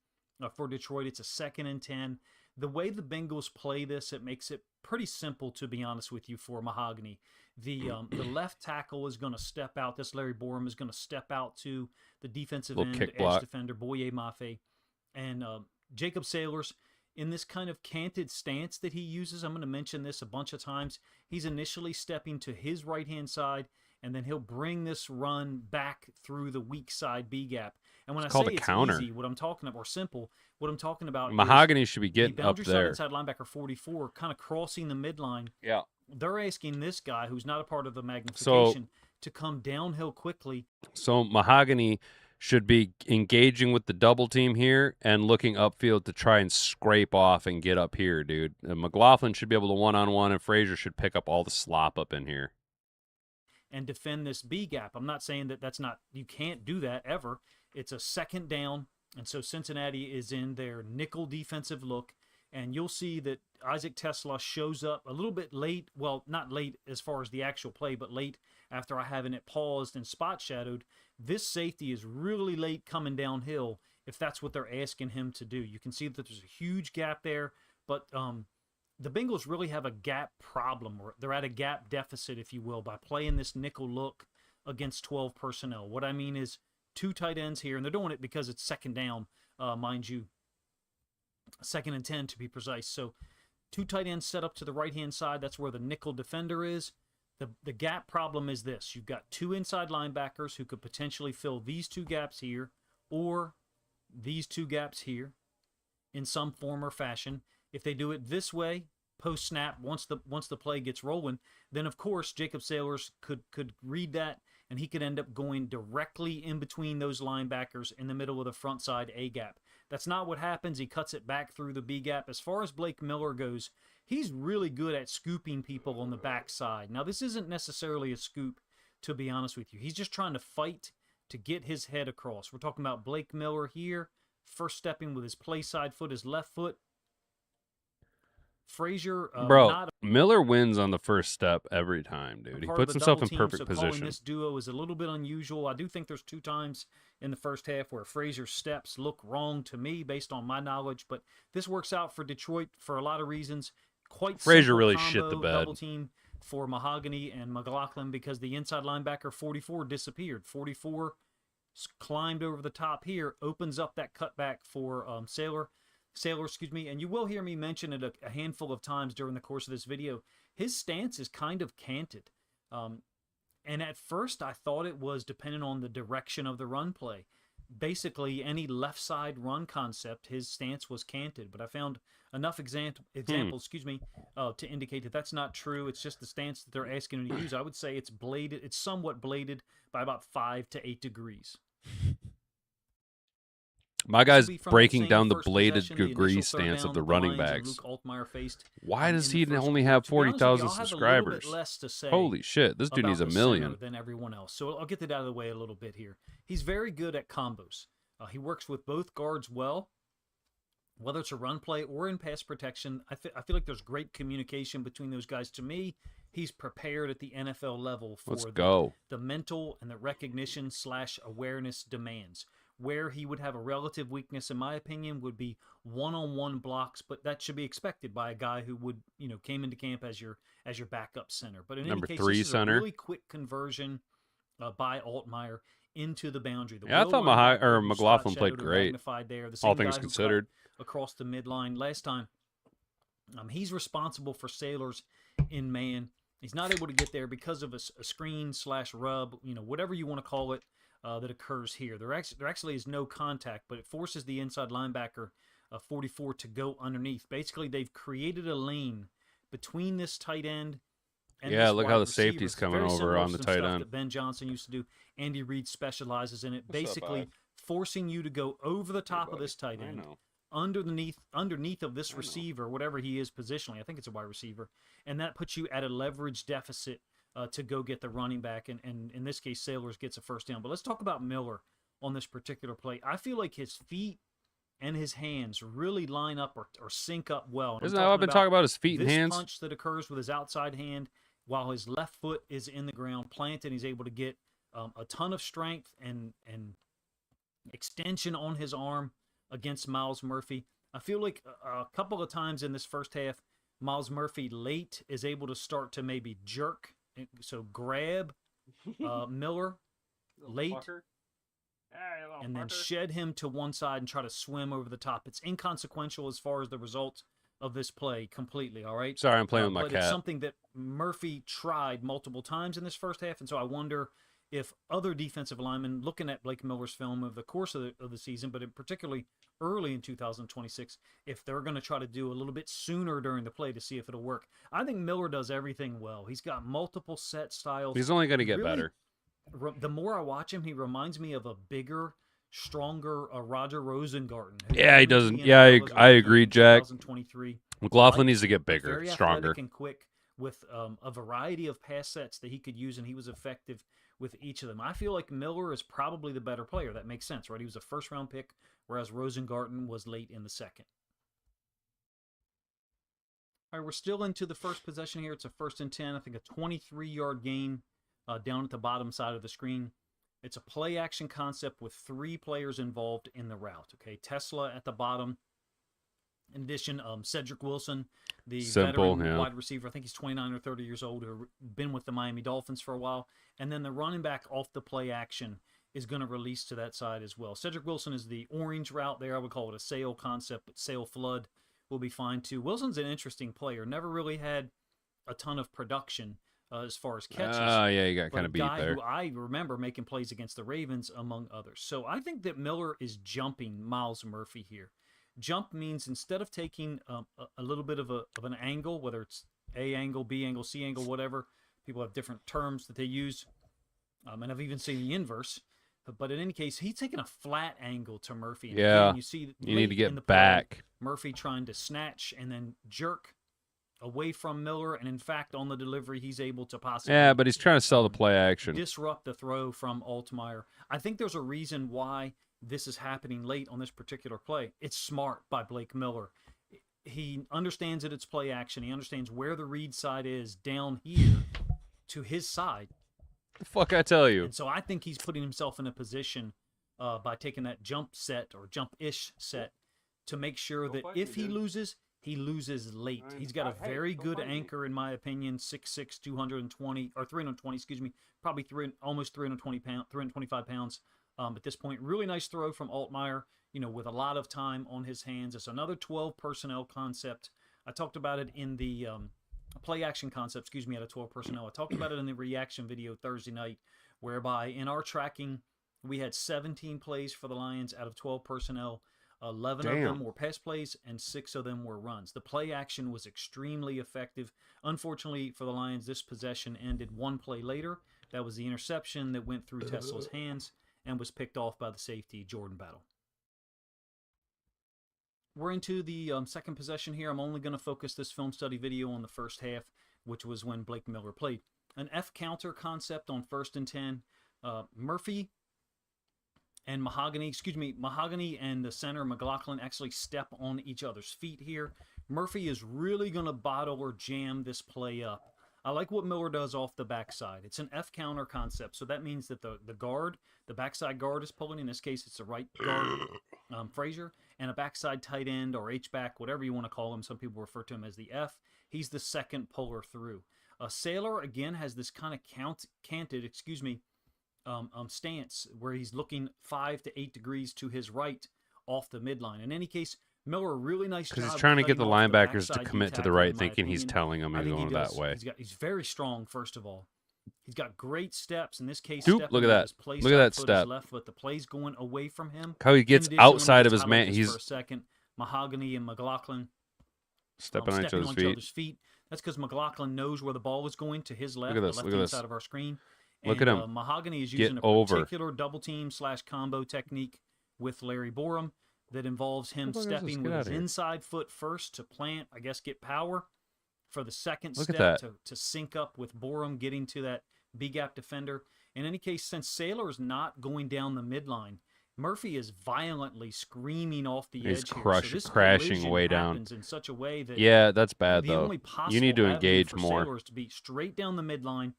Speaker 4: for Detroit. It's a 2nd and 10. The way the Bengals play this, it makes it pretty simple, to be honest with you, for Mahogany. The left tackle is going to step out. This Larry Borum is going to step out to the defensive end edge defender, Boye Mafe. And Jacob Saylors, in this kind of canted stance that he uses, I'm going to mention this a bunch of times, he's initially stepping to his right-hand side, and then he'll bring this run back through the weak side B gap. And when I say it's easy, what I'm talking about, or simple, what I'm talking about
Speaker 1: Mahogany should be getting
Speaker 4: the
Speaker 1: up there.
Speaker 4: inside linebacker 44, kind of crossing the midline.
Speaker 1: Yeah.
Speaker 4: They're asking this guy, who's not a part of the magnification, to come downhill quickly.
Speaker 1: So Mahogany should be engaging with the double team here and looking upfield to try and scrape off and get up here, dude. And McLaughlin should be able to one-on-one, and Frazier should pick up all the slop up in here
Speaker 4: And defend this B gap. I'm not saying that that's not, you can't do that ever. It's a second down, and so Cincinnati is in their nickel defensive look, and you'll see that Isaac TeSlaa shows up a little bit late. Well, not late as far as the actual play, but late after I having it paused and spot shadowed. This safety is really late coming downhill if that's what they're asking him to do. You can see that there's a huge gap there, but the Bengals really have a gap problem, or they're at a gap deficit, if you will, by playing this nickel look against 12 personnel. What I mean is 2 tight ends here, and they're doing it because it's second down, mind you, 2nd and 10 to be precise. So 2 tight ends set up to the right-hand side. That's where the nickel defender is. The gap problem is this. You've got 2 inside linebackers who could potentially fill these 2 gaps here or these 2 gaps here in some form or fashion. If they do it this way, post-snap, once the play gets rolling, then, of course, Jacob Saylors could read that, and he could end up going directly in between those linebackers in the middle of the front side A gap. That's not what happens. He cuts it back through the B gap. As far as Blake Miller goes, he's really good at scooping people on the backside. Now, this isn't necessarily a scoop, to be honest with you. He's just trying to fight to get his head across. We're talking about Blake Miller here, first stepping with his play side foot, his left foot. Frazier,
Speaker 1: bro, Miller wins on the first step every time, dude. He puts himself in perfect
Speaker 4: so
Speaker 1: position.
Speaker 4: Calling this duo is a little bit unusual. I do think there's 2 times in the first half where Frazier's steps look wrong to me based on my knowledge, but this works out for Detroit for a lot of reasons. Quite
Speaker 1: Frazier really
Speaker 4: combo,
Speaker 1: shit the bed.
Speaker 4: Double team for Mahogany and McLaughlin because the inside linebacker 44 disappeared. 44 climbed over the top here, opens up that cutback for Saylor, excuse me, and you will hear me mention it a handful of times during the course of this video. His stance is kind of canted. And at first I thought it was dependent on the direction of the run play. Basically, any left side run concept, his stance was canted. But I found enough examples, to indicate that that's not true. It's just the stance that they're asking him to use. I would say it's bladed. It's somewhat bladed by about 5 to 8 degrees.
Speaker 1: My guy's breaking down the bladed degree stance of the running backs. Why does he only have 40,000 subscribers? Holy shit, this dude needs a million.
Speaker 4: Than everyone else. So I'll get that out of the way a little bit here. He's very good at combos. He works with both guards well, whether it's a run play or in pass protection. I feel like there's great communication between those guys. To me, he's prepared at the NFL level for the mental and the recognition / awareness demands. Where he would have a relative weakness, in my opinion, would be one-on-one blocks, but that should be expected by a guy who would, came into camp as your backup center. But in any case, this is a really quick conversion by Altmaier into the boundary.
Speaker 1: I thought McLaughlin played great,
Speaker 4: there.
Speaker 1: All things considered.
Speaker 4: Across the midline last time. He's responsible for Saylors in man. He's not able to get there because of a screen / rub, whatever you want to call it. That occurs here. There actually is no contact, but it forces the inside linebacker 44 to go underneath. Basically, they've created a lane between this tight end and this
Speaker 1: look
Speaker 4: wide
Speaker 1: how the
Speaker 4: receiver.
Speaker 1: safety's coming over on the tight end.
Speaker 4: That Ben Johnson used to do. Andy Reid specializes in it, basically forcing you to go over the top of this tight end, underneath of this receiver, whatever he is positionally. I think it's a wide receiver, and that puts you at a leverage deficit to go get the running back, and in this case, Saylors gets a first down. But let's talk about Miller on this particular play. I feel like his feet and his hands really line up or sync up well.
Speaker 1: Isn't that what I've been talking about, his feet and hands?
Speaker 4: This punch that occurs with his outside hand while his left foot is in the ground planted, he's able to get a ton of strength and extension on his arm against Myles Murphy. I feel like a couple of times in this first half, Myles Murphy late is able to start to maybe jerk. So grab Miller late and then shed him to one side and try to swim over the top. It's inconsequential as far as the result of this play completely, all right?
Speaker 1: Sorry, I'm playing with my cat.
Speaker 4: But it's something that Murphy tried multiple times in this first half, and so I wonder if other defensive linemen, looking at Blake Miller's film over the course of the season, but in particularly early in 2026, if they're going to try to do a little bit sooner during the play to see if it'll work. I think Miller does everything well. He's got multiple set styles.
Speaker 1: He's only going to get better.
Speaker 4: The more I watch him, he reminds me of a bigger, stronger Roger Rosengarten.
Speaker 1: Yeah, he doesn't. Yeah, I agree, Jack.
Speaker 4: 2023.
Speaker 1: McLaughlin needs to get bigger,
Speaker 4: Very
Speaker 1: stronger,
Speaker 4: athletic and quick with a variety of pass sets that he could use, and he was effective with each of them. I feel like Miller is probably the better player. That makes sense, right? He was a first-round pick, whereas Rosengarten was late in the second. All right, we're still into the first possession here. It's a 1st and 10. I think a 23-yard gain down at the bottom side of the screen. It's a play-action concept with 3 players involved in the route. Okay, TeSlaa at the bottom. In addition, Cedric Wilson, the veteran wide receiver. I think he's 29 or 30 years old, who's been with the Miami Dolphins for a while. And then the running back off the play action is going to release to that side as well. Cedric Wilson is the orange route there. I would call it a sail concept, but sail flood will be fine too. Wilson's an interesting player. Never really had a ton of production as far as catches.
Speaker 1: Oh, yeah, you got kind of beat there.
Speaker 4: Who I remember making plays against the Ravens, among others. So I think that Miller is jumping Myles Murphy here. Jump means instead of taking a little bit of an angle, whether it's A angle, B angle, C angle, whatever, people have different terms that they use, and I've even seen the inverse. But in any case, he's taking a flat angle to Murphy. And
Speaker 1: yeah,
Speaker 4: again, you see
Speaker 1: you need to get back.
Speaker 4: Murphy trying to snatch and then jerk away from Miller, and in fact, on the delivery, he's able to possibly...
Speaker 1: Yeah, but he's trying to sell the play action.
Speaker 4: Disrupt the throw from Altmaier. I think there's a reason why this is happening late on this particular play. It's smart by Blake Miller. He understands that it's play action. He understands where the read side is down here to his side.
Speaker 1: The fuck I tell you.
Speaker 4: And so I think he's putting himself in a position by taking that jump set or jump-ish set to make sure that if he loses late. He's got a very good anchor, in my opinion, 6'6", 220, or 320, excuse me, probably almost 325 pounds. At this point, really nice throw from Altmaier, with a lot of time on his hands. It's another 12 personnel concept. I talked about it in the play action concept, out of 12 personnel. I talked about it in the reaction video Thursday night, whereby in our tracking, we had 17 plays for the Lions out of 12 personnel. 11 of them were pass plays, and 6 of them were runs. The play action was extremely effective. Unfortunately for the Lions, this possession ended one play later. That was the interception that went through TeSlaa's hands and was picked off by the safety, Jordan Battle. We're into the second possession here. I'm only going to focus this film study video on the first half, which was when Blake Miller played. An F counter concept on 1st and 10. Murphy and Mahogany and the center, McLaughlin, actually step on each other's feet here. Murphy is really going to bottle or jam this play up. I like what Miller does off the backside. It's an F counter concept, so that means that the guard, the backside guard is pulling. In this case, it's the right guard, Frazier, and a backside tight end or H-back, whatever you want to call him. Some people refer to him as the F. He's the second puller through. Saylor, again, has this kind of canted stance where he's looking 5 to 8 degrees to his right off the midline. In any case, Miller, really nice job.
Speaker 1: Because he's trying to get the linebackers to commit to the right, thinking he's telling them he's going that way.
Speaker 4: He's very strong, first of all. He's got great steps. In this case,
Speaker 1: look at that. Look at that step.
Speaker 4: Left, but the play's going away from him.
Speaker 1: How he gets outside of his man.
Speaker 4: He's for a second. Mahogany and McLaughlin
Speaker 1: stepping on each other's feet.
Speaker 4: That's because McLaughlin knows where the ball is going to his left, the left-hand side of our screen.
Speaker 1: Look at him.
Speaker 4: Mahogany is using a particular double team / combo technique with Larry Borum that involves him stepping with his inside foot first to plant, get power for the second step to sync up with Borum getting to that B-gap defender. In any case, since Saylor's not going down the midline, Murphy is violently screaming off the edge here. So
Speaker 1: crashing way down.
Speaker 4: In such a way that
Speaker 1: that's bad, though. You need to engage more.
Speaker 4: Saylor is to be straight down the midline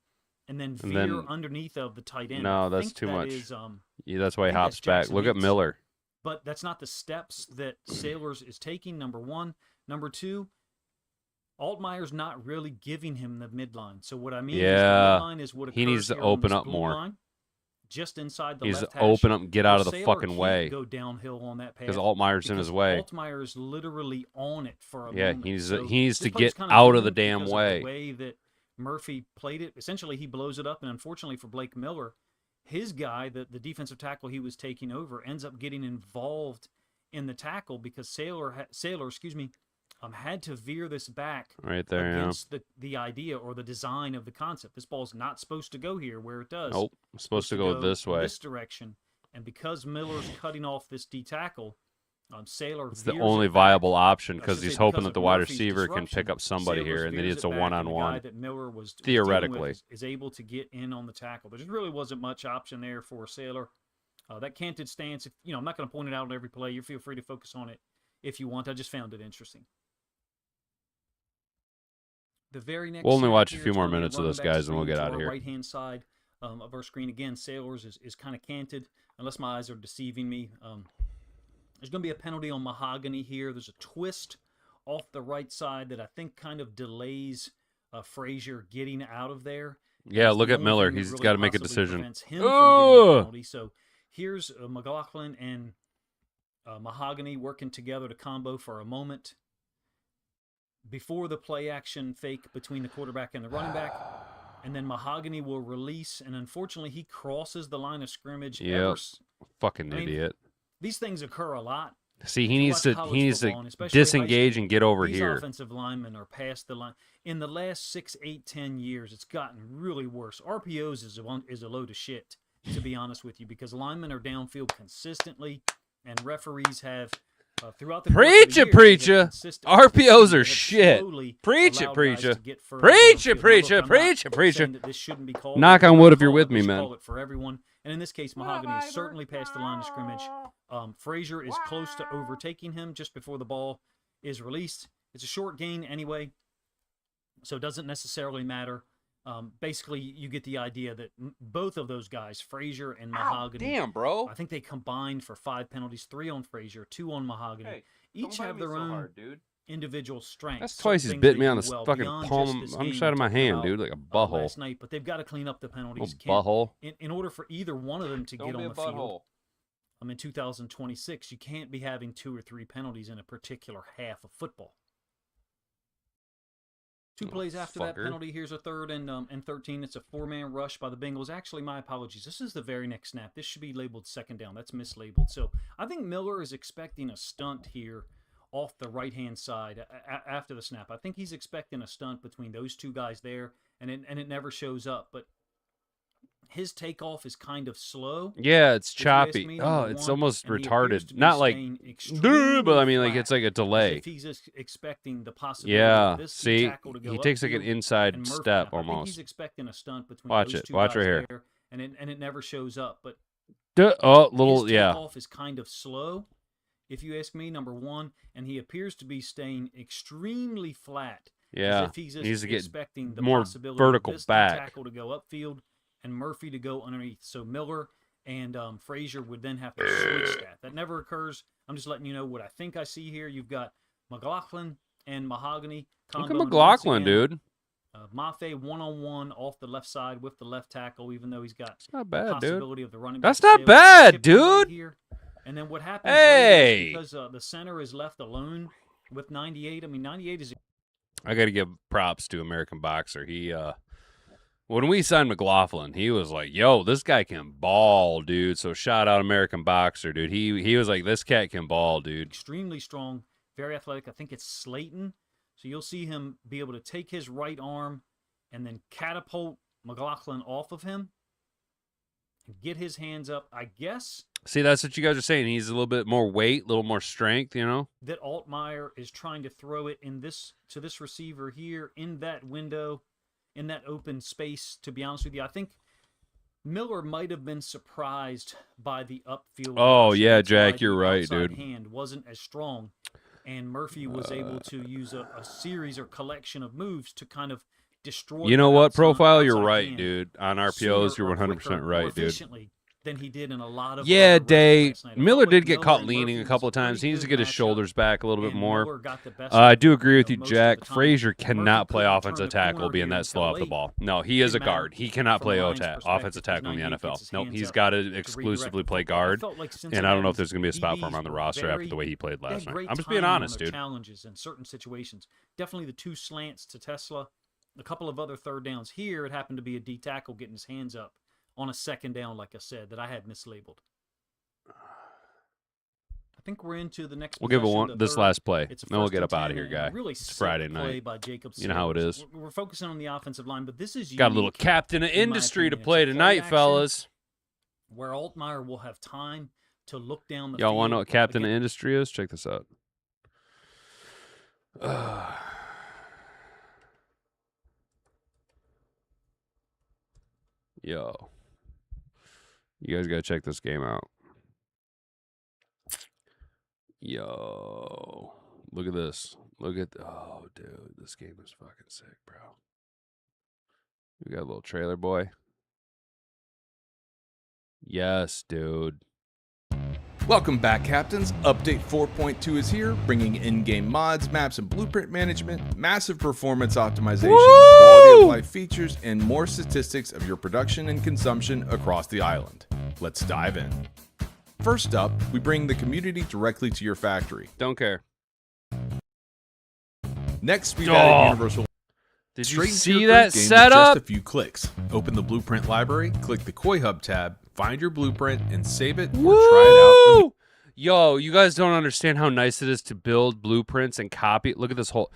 Speaker 4: and then veer underneath of the tight end.
Speaker 1: No, that's too much. That's why he hops back. Look at Miller.
Speaker 4: But that's not the steps that Saylors is taking, number one. Number two, Altmaier's not really giving him the midline. So what I mean is the midline is what occurs
Speaker 1: he needs to open up more.
Speaker 4: Line, just inside the
Speaker 1: left
Speaker 4: hash.
Speaker 1: He needs to open up, get out of the
Speaker 4: Saylor
Speaker 1: fucking way.
Speaker 4: Go downhill on that pass
Speaker 1: because Altmaier's in his way.
Speaker 4: Altmaier is literally on it for a moment.
Speaker 1: He needs to get out of the damn way.
Speaker 4: The way that Murphy played it, essentially he blows it up, and unfortunately for Blake Miller, his guy, the defensive tackle he was taking over, ends up getting involved in the tackle because Saylor had to veer this back
Speaker 1: Right there,
Speaker 4: against the idea or the design of the concept. This ball's not supposed to go here where it does.
Speaker 1: Nope. It's supposed to go this way.
Speaker 4: This direction. And because Miller's cutting off this D tackle, Saylor
Speaker 1: It's the
Speaker 4: veers
Speaker 1: only
Speaker 4: it back.
Speaker 1: viable option
Speaker 4: I
Speaker 1: because
Speaker 4: should
Speaker 1: he's
Speaker 4: say
Speaker 1: hoping
Speaker 4: because
Speaker 1: that
Speaker 4: of
Speaker 1: the wide
Speaker 4: Murphy's
Speaker 1: receiver can
Speaker 4: disruption,
Speaker 1: pick up somebody
Speaker 4: Saylor
Speaker 1: here, and then
Speaker 4: veers
Speaker 1: it's
Speaker 4: it
Speaker 1: a
Speaker 4: back, and the
Speaker 1: one-on-one.
Speaker 4: guy that Miller was
Speaker 1: Theoretically.
Speaker 4: dealing with is able to get in on the tackle. There just really wasn't much option there for Saylor. That canted stance, I'm not going to point it out on every play. You feel free to focus on it if you want. I just found it interesting. The very next
Speaker 1: We'll only
Speaker 4: snap
Speaker 1: watch a
Speaker 4: here,
Speaker 1: few
Speaker 4: it's
Speaker 1: more
Speaker 4: gonna be a
Speaker 1: minutes of
Speaker 4: running
Speaker 1: this,
Speaker 4: back
Speaker 1: guys, and we'll
Speaker 4: screen
Speaker 1: get
Speaker 4: to
Speaker 1: out of
Speaker 4: our
Speaker 1: here.
Speaker 4: right-hand side of our screen. Again, Saylors is kind of canted, unless my eyes are deceiving me. There's going to be a penalty on Mahogany here. There's a twist off the right side that I think kind of delays Frazier getting out of there.
Speaker 1: Yeah,
Speaker 4: It's
Speaker 1: look
Speaker 4: the
Speaker 1: at
Speaker 4: only
Speaker 1: Miller.
Speaker 4: thing that
Speaker 1: He's
Speaker 4: really
Speaker 1: got to make a
Speaker 4: possibly
Speaker 1: decision.
Speaker 4: prevents him from getting a penalty. So here's McLaughlin and Mahogany working together to combo for a moment before the play action fake between the quarterback and the running back. And then Mahogany will release, and unfortunately he crosses the line of scrimmage.
Speaker 1: Yep. Fucking idiot.
Speaker 4: These things occur a lot.
Speaker 1: See,
Speaker 4: If
Speaker 1: he
Speaker 4: you
Speaker 1: needs
Speaker 4: watch
Speaker 1: to
Speaker 4: college football, and especially high
Speaker 1: disengage
Speaker 4: school,
Speaker 1: and get over
Speaker 4: these
Speaker 1: here.
Speaker 4: offensive linemen are past the line. In the last 6, 8, 10 years, it's gotten really worse. RPOs is a load of shit, to be honest with you, because linemen are downfield consistently, and referees have throughout the course of the years,
Speaker 1: Preacher. RPOs are
Speaker 4: have
Speaker 1: shit.
Speaker 4: slowly
Speaker 1: Preach it,
Speaker 4: allowed guys
Speaker 1: preacher.
Speaker 4: to get further
Speaker 1: Preach it,
Speaker 4: downfield. Now,
Speaker 1: preacher.
Speaker 4: look, I'm
Speaker 1: Preach
Speaker 4: not
Speaker 1: it, preacher.
Speaker 4: saying that this shouldn't be called.
Speaker 1: Knock on wood if you're with me,
Speaker 4: They should
Speaker 1: man.
Speaker 4: call it for everyone. And in this case, Mahogany is certainly past the line of scrimmage. Frazier is close to overtaking him just before the ball is released. It's a short gain anyway, so it doesn't necessarily matter. Basically, you get the idea that both of those guys, Frazier and Mahogany,
Speaker 1: Damn, bro.
Speaker 4: I think they combined for 5 penalties, 3 on Frazier, 2 on Mahogany.
Speaker 1: Hey,
Speaker 4: Each have their own individual strengths.
Speaker 1: That's twice he's
Speaker 4: Certain
Speaker 1: bit
Speaker 4: things
Speaker 1: me
Speaker 4: they
Speaker 1: on
Speaker 4: do
Speaker 1: the
Speaker 4: well
Speaker 1: fucking
Speaker 4: beyond
Speaker 1: palm
Speaker 4: just this
Speaker 1: on the
Speaker 4: game
Speaker 1: side of my
Speaker 4: we talked
Speaker 1: hand,
Speaker 4: about,
Speaker 1: dude, like a butthole.
Speaker 4: last night, but they've got to clean up the penalties.
Speaker 1: Little butthole.
Speaker 4: In order for either one of them to get on the field, in 2026, you can't be having 2 or 3 penalties in a particular half of football. 2 plays after that penalty, here's a 3rd and 13. It's a 4-man rush by the Bengals. Actually, my apologies. This is the very next snap. This should be labeled 2nd down. That's mislabeled. So I think Miller is expecting a stunt here off the right-hand side after the snap. I think he's expecting a stunt between those 2 guys there, and it never shows up. But his takeoff is kind of slow.
Speaker 1: Yeah, it's
Speaker 4: If you ask
Speaker 1: choppy.
Speaker 4: me,
Speaker 1: Oh,
Speaker 4: number
Speaker 1: it's
Speaker 4: one,
Speaker 1: almost
Speaker 4: and he appears
Speaker 1: retarded.
Speaker 4: to be
Speaker 1: Not like,
Speaker 4: staying extremely
Speaker 1: but I mean, like
Speaker 4: flat,
Speaker 1: it's like a
Speaker 4: as
Speaker 1: delay.
Speaker 4: if he's just expecting the possibility
Speaker 1: Yeah,
Speaker 4: of this
Speaker 1: see,
Speaker 4: tackle to go
Speaker 1: he takes like an
Speaker 4: upfield
Speaker 1: inside
Speaker 4: and Murphy
Speaker 1: step
Speaker 4: up. I think
Speaker 1: almost.
Speaker 4: he's expecting a stunt between
Speaker 1: Watch
Speaker 4: those
Speaker 1: it.
Speaker 4: 2
Speaker 1: Watch
Speaker 4: guys
Speaker 1: right here.
Speaker 4: there, and it never shows up. But
Speaker 1: Oh, little,
Speaker 4: his
Speaker 1: yeah.
Speaker 4: takeoff is kind of slow, if you ask me, number one, and he appears to be staying extremely flat.
Speaker 1: Yeah,
Speaker 4: as if he's just
Speaker 1: needs to get
Speaker 4: expecting the
Speaker 1: more
Speaker 4: possibility
Speaker 1: vertical
Speaker 4: of this
Speaker 1: back.
Speaker 4: tackle to go upfield and Murphy to go underneath. So Miller and Frazier would then have to switch that. That never occurs. I'm just letting you know what I think I see here. You've got McLaughlin and Mahogany.
Speaker 1: Look at
Speaker 4: comboing once
Speaker 1: McLaughlin,
Speaker 4: again.
Speaker 1: dude.
Speaker 4: Mafe one-on-one off the left side with the left tackle, even though he's got
Speaker 1: That's not
Speaker 4: the
Speaker 1: bad, dude.
Speaker 4: possibility of the running back.
Speaker 1: That's not
Speaker 4: Saylor
Speaker 1: bad,
Speaker 4: chipping right
Speaker 1: dude.
Speaker 4: here. And then what happens
Speaker 1: Hey!
Speaker 4: later is because the center is left alone with 98. I mean, 98 is
Speaker 1: I got to give props to American Boxer. He, when we signed McLaughlin, he was like, "Yo, this guy can ball, dude." So shout out American Boxer, dude. He was like, "This cat can ball, dude."
Speaker 4: extremely strong, very athletic. I think it's Slayton. So you'll see him be able to take his right arm and then catapult McLaughlin off of him and get his hands up. I guess
Speaker 1: See, that's what you guys are saying. He's a little bit more weight, a little more strength, you know?
Speaker 4: that Altmaier is trying to throw it to this receiver here in that window, in that open space. To be honest with you, I think Miller might have been surprised by the upfield.
Speaker 1: Oh,
Speaker 4: rush.
Speaker 1: yeah,
Speaker 4: That's why
Speaker 1: Jack, you're
Speaker 4: the
Speaker 1: right,
Speaker 4: outside
Speaker 1: dude.
Speaker 4: hand wasn't as strong, and Murphy was able to use a series or collection of moves to kind of destroy.
Speaker 1: You know
Speaker 4: that
Speaker 1: what,
Speaker 4: outside-
Speaker 1: Profile? You're
Speaker 4: outside
Speaker 1: right,
Speaker 4: hand
Speaker 1: dude. On RPOs,
Speaker 4: sooner
Speaker 1: you're
Speaker 4: or
Speaker 1: 100%
Speaker 4: quicker, more
Speaker 1: right, dude.
Speaker 4: efficiently than he did in a lot of
Speaker 1: Yeah,
Speaker 4: other rounds
Speaker 1: Day.
Speaker 4: last night. I
Speaker 1: Miller
Speaker 4: felt
Speaker 1: did
Speaker 4: like
Speaker 1: get
Speaker 4: Miller
Speaker 1: caught
Speaker 4: and
Speaker 1: leaning
Speaker 4: Murphy
Speaker 1: a couple of
Speaker 4: was a
Speaker 1: times. He
Speaker 4: pretty
Speaker 1: needs to
Speaker 4: good
Speaker 1: get his
Speaker 4: matchup,
Speaker 1: shoulders back a little bit
Speaker 4: and
Speaker 1: more.
Speaker 4: Miller got the best
Speaker 1: I
Speaker 4: of
Speaker 1: do
Speaker 4: him,
Speaker 1: agree with you,
Speaker 4: most of
Speaker 1: Jack.
Speaker 4: the time.
Speaker 1: Frazier
Speaker 4: Murphy
Speaker 1: cannot play
Speaker 4: couldn't
Speaker 1: offensive
Speaker 4: turn the
Speaker 1: tackle
Speaker 4: corner
Speaker 1: being
Speaker 4: here
Speaker 1: that slow
Speaker 4: until
Speaker 1: off the
Speaker 4: late.
Speaker 1: ball. No, he is a
Speaker 4: Didn't matter
Speaker 1: guard. He cannot
Speaker 4: from
Speaker 1: play
Speaker 4: Lions'
Speaker 1: offensive
Speaker 4: perspective,
Speaker 1: tackle in the
Speaker 4: 98
Speaker 1: NFL.
Speaker 4: gets his
Speaker 1: Nope,
Speaker 4: hands
Speaker 1: he's
Speaker 4: up
Speaker 1: got to
Speaker 4: redirect
Speaker 1: exclusively
Speaker 4: the
Speaker 1: play
Speaker 4: football. I
Speaker 1: guard.
Speaker 4: felt like
Speaker 1: And I don't know if
Speaker 4: Cincinnati's
Speaker 1: there's going to be a spot for him
Speaker 4: DBs
Speaker 1: on the
Speaker 4: were
Speaker 1: roster after
Speaker 4: very-
Speaker 1: the way he played
Speaker 4: they had
Speaker 1: last night.
Speaker 4: great
Speaker 1: I'm just being
Speaker 4: timing on
Speaker 1: honest,
Speaker 4: their
Speaker 1: dude.
Speaker 4: Challenges in certain situations. Definitely the 2 slants to TeSlaa. A couple of other third downs here. It happened to be a D tackle getting his hands up on a 2nd down, like I said, that I had mislabeled. think we're into the next.
Speaker 1: We'll give it
Speaker 4: possession,
Speaker 1: one
Speaker 4: the
Speaker 1: this
Speaker 4: third.
Speaker 1: last play.
Speaker 4: It's a
Speaker 1: Then we'll
Speaker 4: first
Speaker 1: get
Speaker 4: and
Speaker 1: up out
Speaker 4: 10,
Speaker 1: of here,
Speaker 4: and
Speaker 1: guy.
Speaker 4: Really
Speaker 1: It's
Speaker 4: sick
Speaker 1: Friday
Speaker 4: play
Speaker 1: night.
Speaker 4: by Jacob
Speaker 1: You know how it
Speaker 4: Saylors.
Speaker 1: is.
Speaker 4: We're focusing on the offensive line, but this is
Speaker 1: Got a little
Speaker 4: unique,
Speaker 1: captain of
Speaker 4: in my
Speaker 1: industry to
Speaker 4: opinion.
Speaker 1: play
Speaker 4: It's a play
Speaker 1: tonight,
Speaker 4: action
Speaker 1: fellas.
Speaker 4: where Altmaier will have time to look down the
Speaker 1: Y'all
Speaker 4: field.
Speaker 1: want to know what captain
Speaker 4: Again,
Speaker 1: of industry is? Check this out. Yo. You guys got to check this game out. Yo. Look at this. Oh, dude. This game is fucking sick, bro. We got a little trailer boy. Yes, dude.
Speaker 5: Welcome back, Captains. Update 4.2 is here, bringing in-game mods, maps, and blueprint management, massive performance optimization, quality of life features, and more statistics of your production and consumption across the island. Let's dive in. First up, we bring the community directly to your factory.
Speaker 1: Don't care.
Speaker 5: Next, we've added universal.
Speaker 1: Did you
Speaker 5: Straight into
Speaker 1: see
Speaker 5: your
Speaker 1: that
Speaker 5: group game with
Speaker 1: setup?
Speaker 5: Just a few clicks. Open the blueprint library, click the Koi Hub tab, find your blueprint, and save it or try it out.
Speaker 1: Yo, you guys don't understand how nice it is to build blueprints and copy. Look at this whole.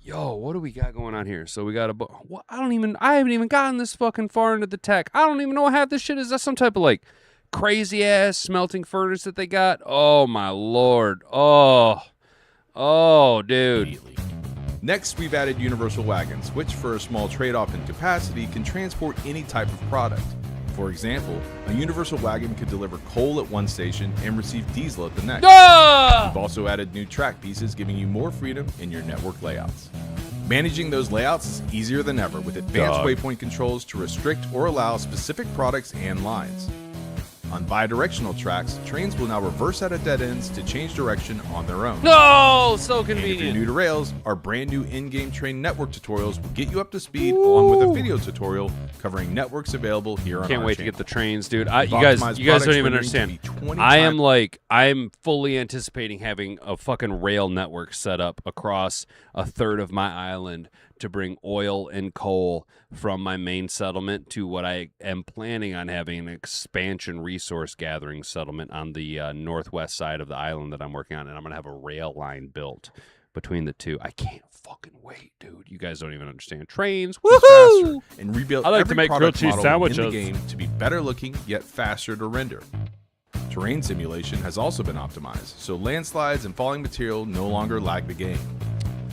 Speaker 1: Yo, what do we got going on here? So we got a. What? I haven't even gotten this fucking far into the tech. I don't even know what half this shit is. That some type of like crazy ass smelting furnace that they got? Oh my lord. Oh, dude.
Speaker 5: Next, we've added universal wagons, which for a small trade-off in capacity can transport any type of product. For example, a universal wagon could deliver coal at one station and receive diesel at the next. We've also added new track pieces, giving you more freedom in your network layouts. Managing those layouts is easier than ever with advanced waypoint controls to restrict or allow specific products and lines. On bidirectional tracks, trains will now reverse out of dead ends to change direction on their own.
Speaker 1: No, so
Speaker 5: And if you're
Speaker 1: convenient.
Speaker 5: new to Rails, our brand new in-game train network tutorials will get you up to speed along with a video tutorial covering networks available here on
Speaker 1: Can't
Speaker 5: our
Speaker 1: wait to
Speaker 5: channel.
Speaker 1: get the trains, dude.
Speaker 5: We've
Speaker 1: You
Speaker 5: optimized
Speaker 1: guys don't
Speaker 5: products
Speaker 1: even
Speaker 5: rendering to
Speaker 1: understand.
Speaker 5: be 20
Speaker 1: I'm fully anticipating having a fucking rail network set up across a third of my island to bring oil and coal from my main settlement to what I am planning on having an expansion resource gathering settlement on the northwest side of the island that I'm working on, and I'm gonna have a rail line built between the two. I can't fucking wait, dude. You guys don't even understand. Trains, woohoo!
Speaker 5: faster and rebuild
Speaker 1: I like
Speaker 5: every
Speaker 1: to make grilled
Speaker 5: product
Speaker 1: cheese
Speaker 5: model in the
Speaker 1: sandwiches.
Speaker 5: game to be better looking yet faster to render. Terrain simulation has also been optimized, so landslides and falling material no longer lag the game.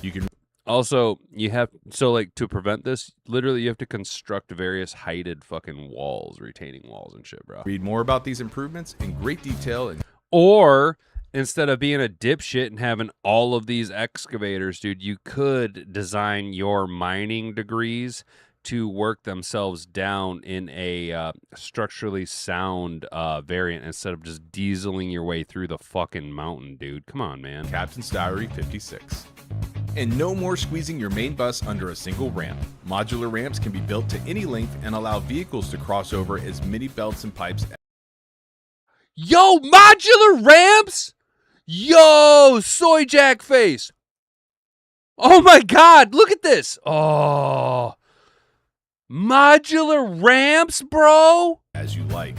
Speaker 5: You can
Speaker 1: Also, to prevent this, literally you have to construct various heighted fucking walls, retaining walls and shit, bro.
Speaker 5: read more about these improvements in great detail in
Speaker 1: Or instead of being a dipshit and having all of these excavators, dude, you could design your mining degrees to work themselves down in a structurally sound variant instead of just dieseling your way through the fucking mountain, dude. Come on, man.
Speaker 5: Captain's Diary 56. And no more squeezing your main bus under a single ramp. Modular ramps can be built to any length and allow vehicles to cross over as many belts and pipes.
Speaker 1: Yo, modular ramps? Yo, soy jack face. Oh my God, look at this. Oh, modular ramps, bro?
Speaker 5: As you like.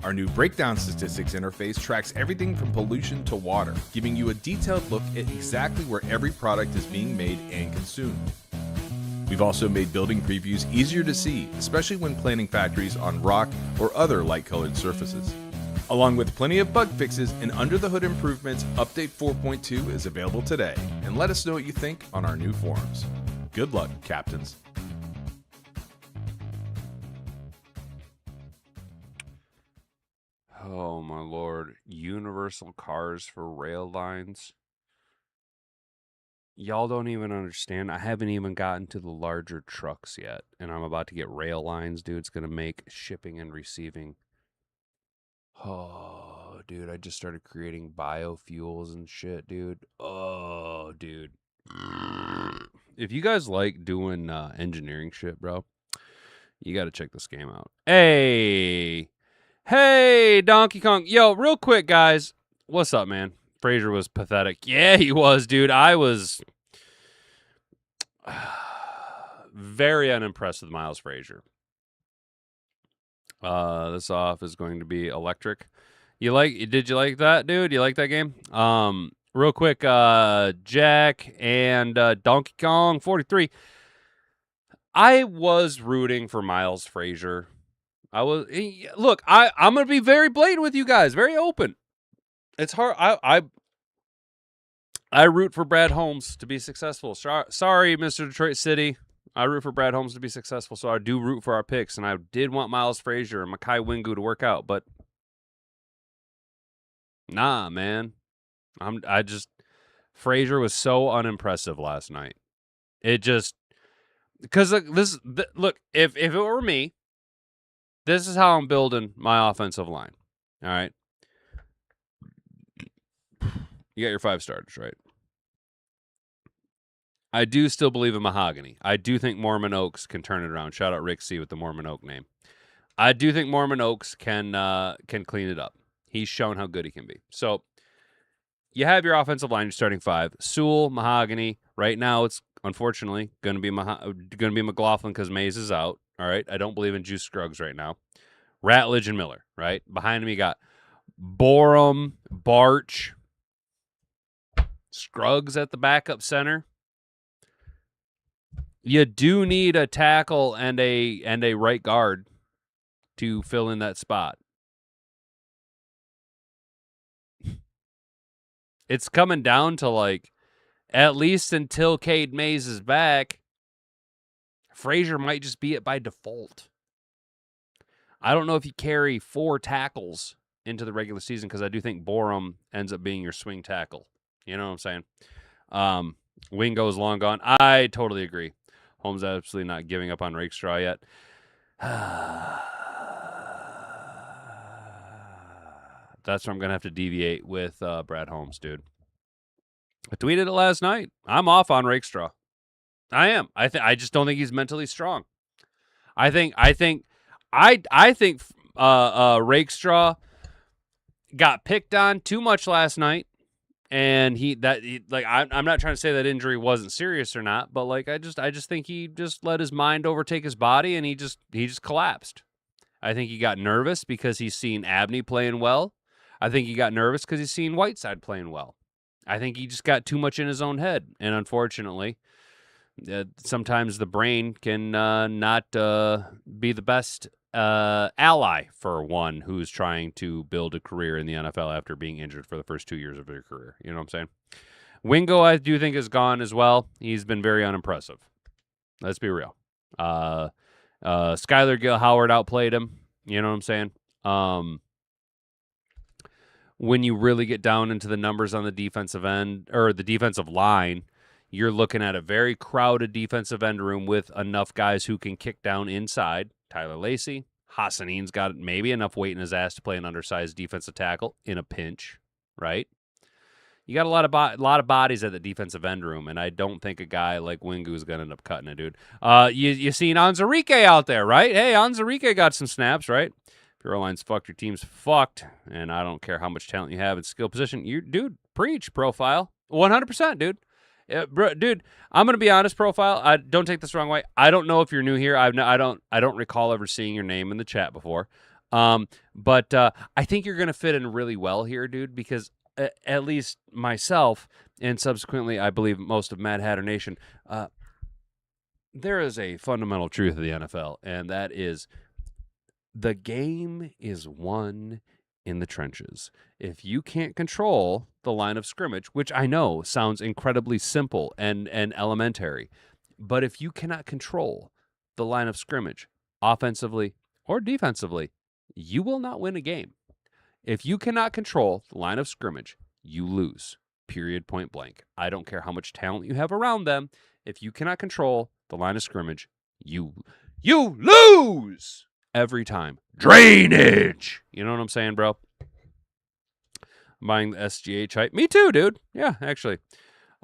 Speaker 5: Our new breakdown statistics interface tracks everything from pollution to water, giving you a detailed look at exactly where every product is being made and consumed. We've also made building previews easier to see, especially when planning factories on rock or other light-colored surfaces. Along with plenty of bug fixes and under-the-hood improvements, Update 4.2 is available today, and let us know what you think on our new forums. Good luck, Captains.
Speaker 1: Oh my lord. Universal cars for rail lines. Y'all don't even understand. I haven't even gotten to the larger trucks yet. And I'm about to get rail lines, dude. It's going to make shipping and receiving. Oh, dude. I just started creating biofuels and shit, dude. Oh, dude. If you guys like doing engineering shit, bro, you got to check this game out. Hey, Donkey Kong. Yo, real quick, guys. What's up, man? Frazier was pathetic. Yeah, he was, dude. I was very unimpressed with Miles Frazier. This off is going to be electric. Did you like that, dude? You like that game? Real quick, Jack and Donkey Kong 43. I was rooting for Miles Frazier. I'm gonna be very blatant with you guys, very open. It's hard. I root for Brad Holmes to be successful. Sorry, Mr. Detroit City. I root for Brad Holmes to be successful, so I do root for our picks, and I did want Miles Frazier and Mekhi Wingu to work out, but nah, man. Frazier was so unimpressive last night. It just because look, if it were me, this is how I'm building my offensive line. All right. You got your 5 starters, right? I do still believe in Mahogany. I do think Mormon Oaks can turn it around. Shout out Rick C with the Mormon Oak name. I do think Mormon Oaks can clean it up. He's shown how good he can be. So you have your offensive line, you're starting 5. Sewell, Mahogany. Right now, it's unfortunately going to be McLaughlin because Mays is out. All right. I don't believe in Juice Scruggs right now. Ratledge and Miller. Right behind him, you got Borum, Barch, Scruggs at the backup center. You do need a tackle and a right guard to fill in that spot. It's coming down to, like, at least until Cade Mays is back, Frazier might just be it by default. I don't know if you carry 4 tackles into the regular season because I do think Borum ends up being your swing tackle. You know what I'm saying? Wingo's long gone. I totally agree. Holmes absolutely not giving up on Rakestraw yet. That's where I'm going to have to deviate with Brad Holmes, dude. I tweeted it last night. I'm off on Rakestraw. I am. I just don't think he's mentally strong. I think Rakestraw got picked on too much last night, and I'm not trying to say that injury wasn't serious or not, but like I just think he just let his mind overtake his body, and he just collapsed. I think he got nervous because he's seen Abney playing well. I think he got nervous because he's seen Whiteside playing well. I think he just got too much in his own head, and unfortunately, sometimes the brain can not be the best ally for one who's trying to build a career in the NFL after being injured for the first 2 years of their career. You know what I'm saying? Wingo, I do think, is gone as well. He's been very unimpressive. Let's be real. Skylar Gill Howard outplayed him. You know what I'm saying? When you really get down into the numbers on the defensive end or the defensive line, you're looking at a very crowded defensive end room with enough guys who can kick down inside. Tyler Lacey, Hassanein's got maybe enough weight in his ass to play an undersized defensive tackle in a pinch, right? You got a lot of bodies at the defensive end room, and I don't think a guy like Wingu is going to end up cutting it, dude. You seen Onzarike out there, right? Hey, Onzarike got some snaps, right? If your O-line's fucked, your team's fucked, and I don't care how much talent you have in skill position. Dude, preach, Profile. 100%, dude. Dude, I'm gonna be honest, Profile. I don't take this the wrong way. I don't know if you're new here. I don't recall ever seeing your name in the chat before. But I think you're gonna fit in really well here, dude. Because at least myself, and subsequently, I believe most of Mad Hatter Nation, there is a fundamental truth of the NFL, and that is the game is won in the trenches. If you can't control the line of scrimmage, which I know sounds incredibly simple and elementary, but if you cannot control the line of scrimmage offensively or defensively, you will not win a game. If you cannot control the line of scrimmage, you lose. Period, point blank. I don't care how much talent you have around them. If you cannot control the line of scrimmage, you lose every time. Drainage. You know what I'm saying, bro? I'm buying the SGH hype. Me too, dude. Yeah, actually.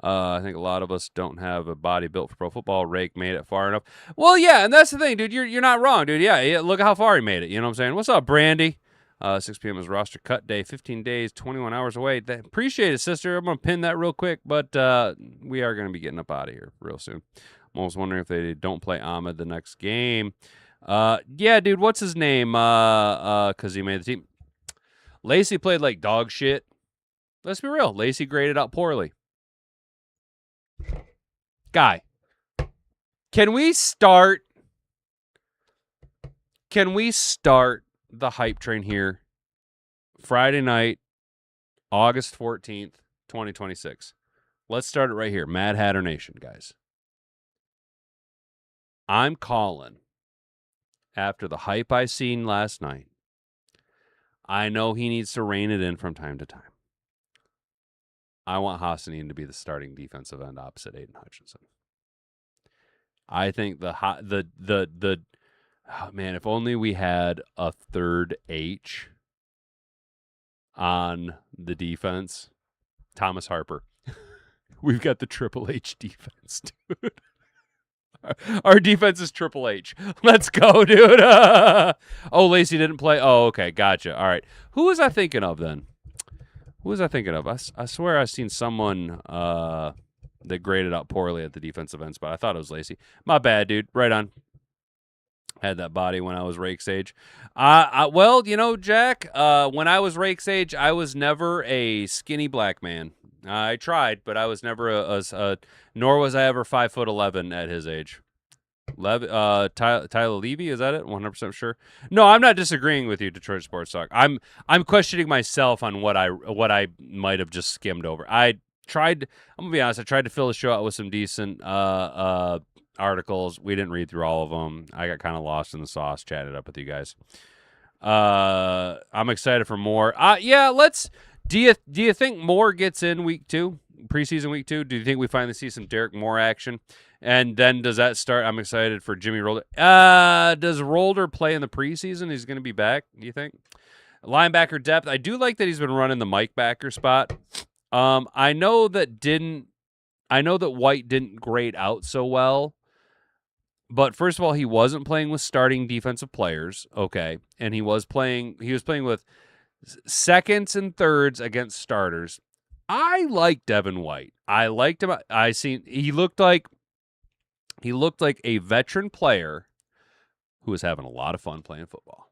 Speaker 1: I think a lot of us don't have a body built for pro football. Rake made it far enough. Well, yeah, and that's the thing, dude. You're not wrong, dude. Yeah, look at how far he made it. You know what I'm saying? What's up, Brandy? 6 p.m. is roster cut day. 15 days, 21 hours away. Appreciate it, sister. I'm going to pin that real quick, but we are going to be getting up out of here real soon. I'm almost wondering if they don't play Ahmed the next game. Yeah, dude, what's his name? Because he made the team. Lacey played like dog shit. Let's be real. Lacey graded out poorly. Guy, can we start the hype train here? Friday night, August 14th, 2026. Let's start it right here. Mad Hatter Nation, guys. I'm calling after the hype I seen last night. I know he needs to rein it in from time to time. I want Hassanein to be the starting defensive end opposite Aiden Hutchinson. I think oh man, if only we had a third H on the defense. Thomas Harper. We've got the Triple H defense, dude. Our defense is Triple H. Let's go, dude. Oh, Lacey didn't play. Oh, okay. Gotcha. All right. Who was I thinking of then? Who was I thinking of? I swear I've seen someone that graded out poorly at the defensive end spot. I thought it was Lacey. My bad, dude. Right on. Had that body when I was Rake's age. Well, you know, Jack, when I was Rake's age, I was never a skinny black man. I tried, but I was never nor was I ever 5'11" at his age. Tyler Levy, is that it? 100% sure. No, I'm not disagreeing with you, Detroit Sports Talk. I'm questioning myself on what I might have just skimmed over. I'm gonna be honest. I tried to fill the show out with some decent articles. We didn't read through all of them. I got kind of lost in the sauce. Chatted up with you guys. I'm excited for more. Yeah, let's. Do you think Moore gets in week 2, preseason week 2? Do you think we finally see some Derek Moore action? And then does that start? I'm excited for Jimmy Rolder. Does Rolder play in the preseason? He's going to be back, do you think? Linebacker depth. I do like that he's been running the Mike backer spot. I know that White didn't grade out so well. But first of all, he wasn't playing with starting defensive players, okay? And he was playing with seconds and thirds against starters. I like Devin White. I liked him. He looked like a veteran player who was having a lot of fun playing football.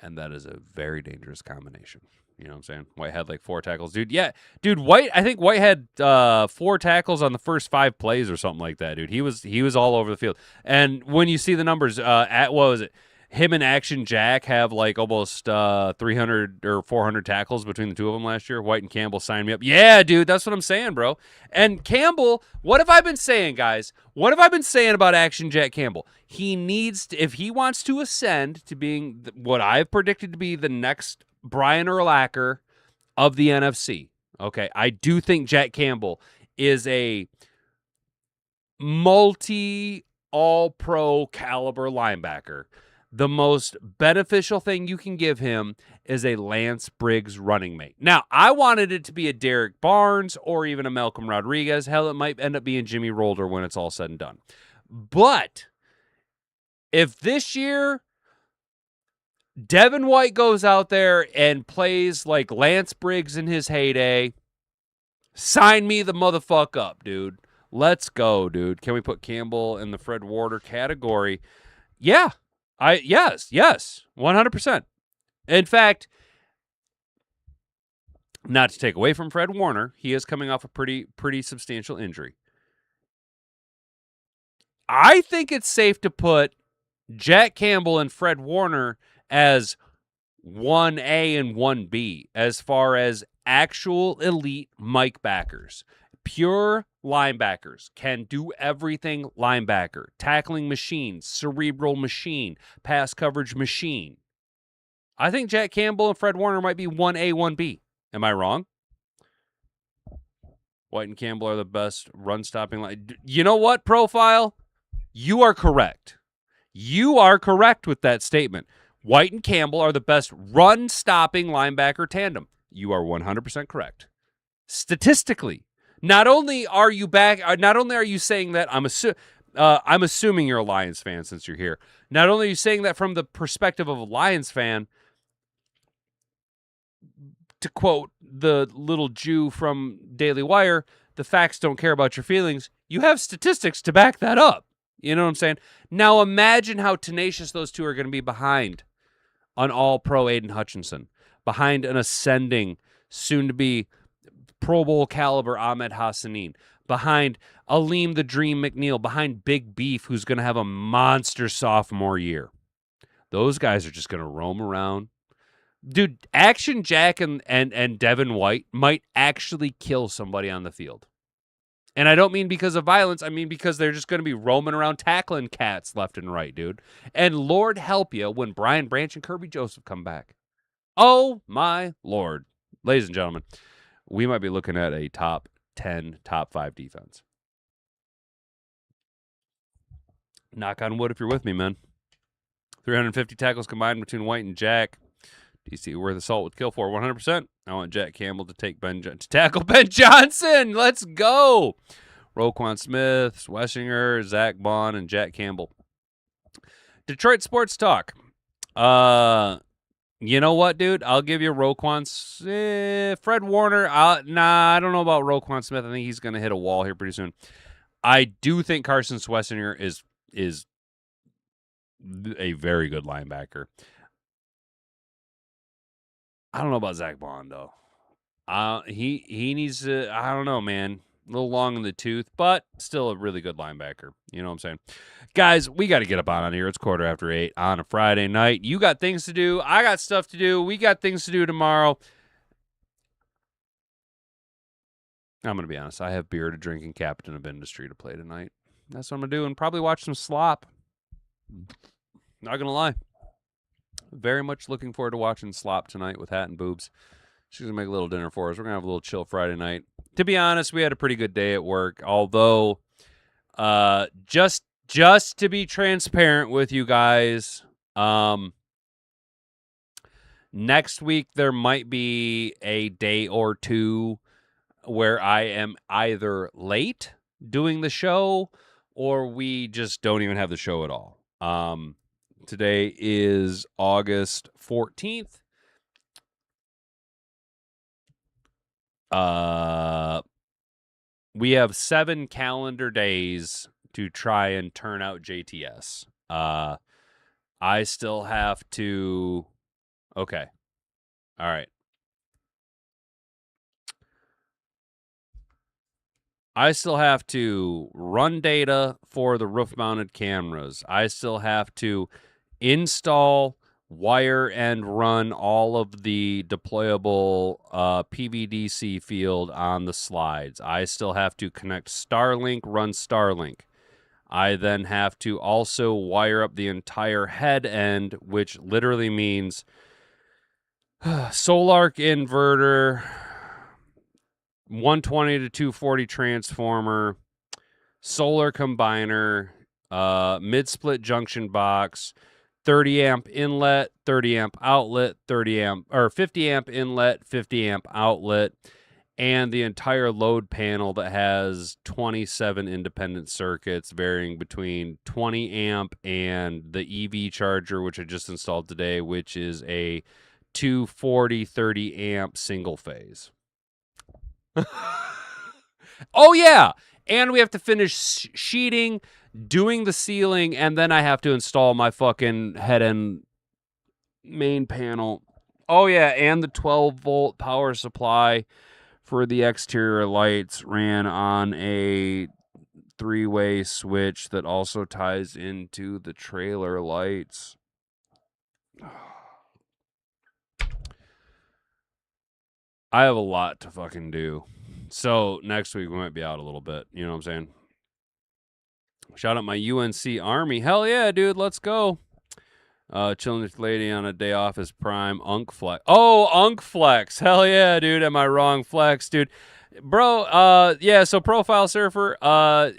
Speaker 1: And that is a very dangerous combination. You know what I'm saying? White had like 4 tackles. Dude, yeah. Dude, I think White had 4 tackles on the first 5 plays or something like that, dude. He was all over the field. And when you see the numbers, what was it? Him and Action Jack have like almost 300 or 400 tackles between the two of them last year. White and Campbell signed me up. Yeah, dude, that's what I'm saying, bro. And Campbell, what have I been saying, guys? What have I been saying about Action Jack Campbell? He needs to, if he wants to ascend to being what I've predicted to be the next Brian Urlacher of the NFC. Okay, I do think Jack Campbell is a all-pro caliber linebacker. The most beneficial thing you can give him is a Lance Briggs running mate. Now, I wanted it to be a Derek Barnes or even a Malcolm Rodriguez. Hell, it might end up being Jimmy Rolder when it's all said and done. But if this year Devin White goes out there and plays like Lance Briggs in his heyday, sign me the motherfuck up, dude. Let's go, dude. Can we put Campbell in the Fred Warner category? Yeah. Yes, 100%. In fact, not to take away from Fred Warner, he is coming off a pretty substantial injury. I think it's safe to put Jack Campbell and Fred Warner as 1A and 1B as far as actual elite Mike backers. Pure linebackers can do everything linebacker. Tackling machine, cerebral machine, pass coverage machine. I think Jack Campbell and Fred Warner might be 1A, 1B. Am I wrong? White and Campbell are the best run-stopping line. You know what, Profile? You are correct. You are correct with that statement. White and Campbell are the best run-stopping linebacker tandem. You are 100% correct. Statistically, not only are you saying that, I'm assuming you're a Lions fan since you're here. Not only are you saying that from the perspective of a Lions fan, to quote the little Jew from Daily Wire, the facts don't care about your feelings. You have statistics to back that up. You know what I'm saying? Now imagine how tenacious those two are going to be behind an all-pro Aiden Hutchinson, behind an ascending, soon-to-be Pro Bowl caliber Ahmed Hassanein, behind Aleem the Dream McNeil, behind Big Beef, who's going to have a monster sophomore year. Those guys are just going to roam around. Dude, Action Jack and Devin White might actually kill somebody on the field. And I don't mean because of violence. I mean because they're just going to be roaming around tackling cats left and right, dude. And Lord help you when Brian Branch and Kirby Joseph come back. Oh, my Lord. Ladies and gentlemen, we might be looking at a top 10, top 5 defense. Knock on wood if you're with me, man. 350 tackles combined between White and Jack. DC worth the salt would kill for 100%. I want Jack Campbell to tackle Ben Johnson. Let's go. Roquan Smith, Swessinger, Zach Bond, and Jack Campbell. Detroit Sports Talk. You know what, dude? I'll give you Roquan. Fred Warner. Nah, I don't know about Roquan Smith. I think he's going to hit a wall here pretty soon. I do think Carson Swessinger is a very good linebacker. I don't know about Zach Bond, though. He needs to, I don't know, man. A little long in the tooth, but still a really good linebacker. You know what I'm saying? Guys, we got to get up on here. It's 8:15 on a Friday night. You got things to do. I got stuff to do. We got things to do tomorrow. I'm going to be honest. I have beer to drink and Captain of Industry to play tonight. That's what I'm going to do, and probably watch some slop. Not going to lie. Very much looking forward to watching slop tonight with Hat and Boobs. She's going to make a little dinner for us. We're going to have a little chill Friday night. To be honest, we had a pretty good day at work, although just to be transparent with you guys, next week there might be a day or two where I am either late doing the show or we just don't even have the show at all. Today is August 14th. We have 7 calendar days to try and turn out JTS. I still have to... Okay. All right. I still have to run data for the roof-mounted cameras. I still have to install, wire, and run all of the deployable PVDC field on the slides. I still have to connect Starlink, run Starlink. I then have to also wire up the entire head end, which literally means Solarc inverter, 120 to 240 transformer, solar combiner, mid-split junction box, 30 amp inlet, 30 amp outlet, 50 amp inlet, 50 amp outlet, and the entire load panel that has 27 independent circuits varying between 20 amp and the EV charger, which I just installed today, which is a 240 30 amp single phase. Oh, yeah. And we have to finish sheeting, doing the ceiling, and then I have to install my fucking head end main panel. Oh, yeah. And the 12-volt power supply for the exterior lights ran on a 3-way switch that also ties into the trailer lights. I have a lot to fucking do. So next week we might be out a little bit. You know what I'm saying? Shout out my UNC Army. Hell yeah, dude. Let's go. Chilling with lady on a day off is prime. Unk Flex. Oh, Unk Flex. Hell yeah, dude. Am I wrong? Flex, dude. Bro, yeah, so Profile Surfer,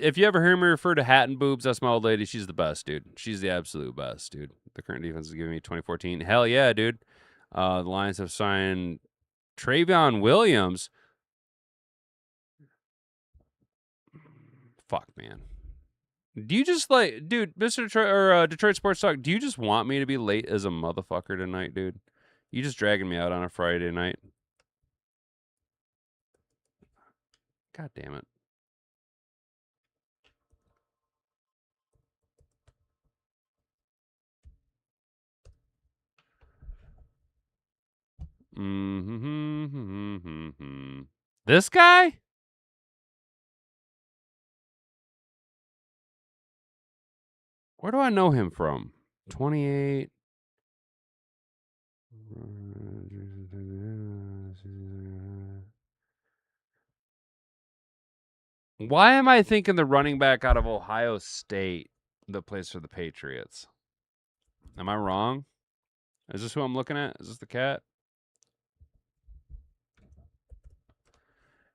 Speaker 1: if you ever hear me refer to Hat and Boobs, that's my old lady. She's the best, dude. She's the absolute best, dude. The current defense is giving me 2014. Hell yeah, dude. The Lions have signed Travion Williams. Fuck, man. Do you just dude, Mr. Detroit Sports Talk, do you just want me to be late as a motherfucker tonight, dude? You just dragging me out on a Friday night? God damn it. This guy? Where do I know him from? 28. Why am I thinking the running back out of Ohio State that plays for the Patriots? Am I wrong? Is this who I'm looking at? Is this the cat?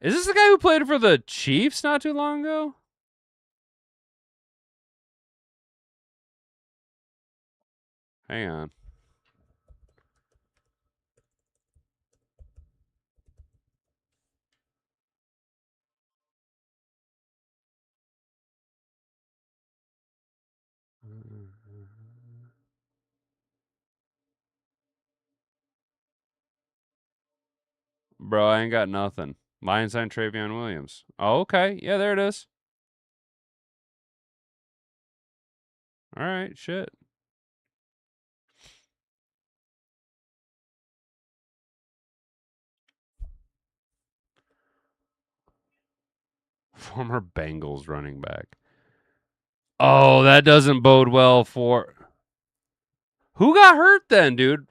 Speaker 1: Is this the guy who played for the Chiefs not too long ago? Hang on. Bro, I ain't got nothing. Lions signed Travion Williams. Oh, okay. Yeah, there it is. All right, shit. Former Bengals running back. Oh, that doesn't bode well for... Who got hurt then, dude?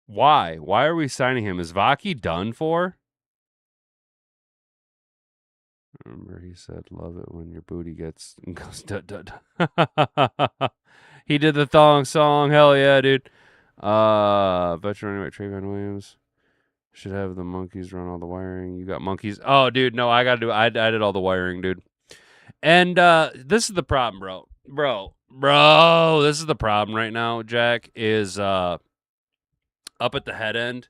Speaker 1: Why? Why are we signing him? Is Vaki done for? Remember he said, love it when your booty goes dud dud. He did the thong song. Hell yeah, dude. Veteran running back Travion Williams. Should have the monkeys run all the wiring. You got monkeys. Oh, dude, no, I got to do I did all the wiring, dude. And this is the problem, bro. This is the problem right now, Jack, is up at the head end.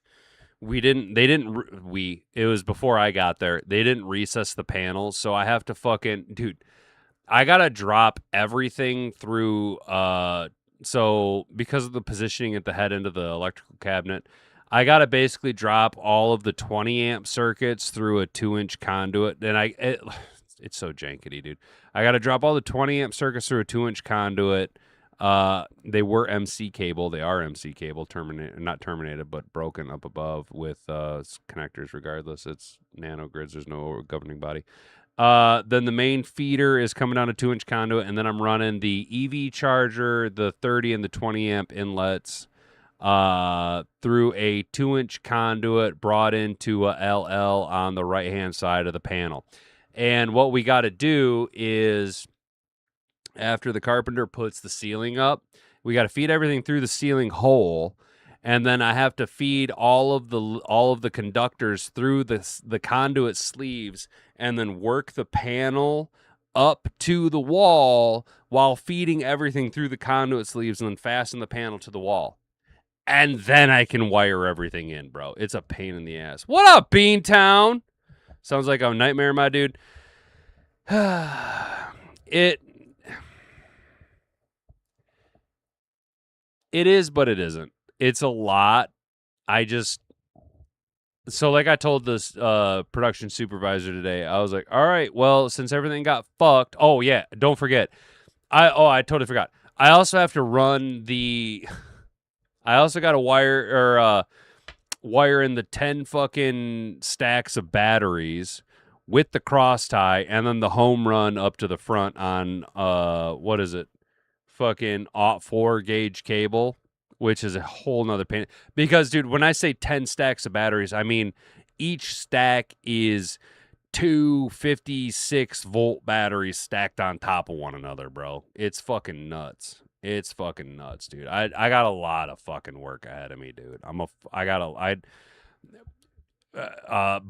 Speaker 1: It was before I got there. They didn't recess the panels, so I have to I got to drop everything through so because of the positioning at the head end of the electrical cabinet, I got to basically drop all of the 20 amp circuits through a 2-inch conduit, and it's so jankety, dude. I got to drop all the 20 amp circuits through a 2-inch conduit. They were MC cable. They are MC cable, not terminated, but broken up above with connectors. Regardless, it's nano grids. There's no governing body. Then the main feeder is coming down a 2-inch conduit, and then I'm running the EV charger, the 30 and the 20 amp inlets through a 2-inch conduit brought into a LL on the right hand side of the panel. And what we got to do is, after the carpenter puts the ceiling up, we got to feed everything through the ceiling hole, and then I have to feed all of the conductors through the conduit sleeves, and then work the panel up to the wall while feeding everything through the conduit sleeves, and then fasten the panel to the wall. And then I can wire everything in, bro. It's a pain in the ass. What up, Beantown? Sounds like a nightmare, my dude. It is, but it isn't. It's a lot. So like I told this production supervisor today, I was like, all right, well, since everything got fucked. Oh, yeah, don't forget. I totally forgot. I also have to run I also got to wire in the 10 fucking stacks of batteries with the cross tie, and then the home run up to the front on what is it? Fucking 4 gauge cable, which is a whole nother pain. Because, dude, when I say 10 stacks of batteries, I mean each stack is 2 56-volt batteries stacked on top of one another, bro. It's fucking nuts. It's fucking nuts, dude. I got a lot of fucking work ahead of me, dude.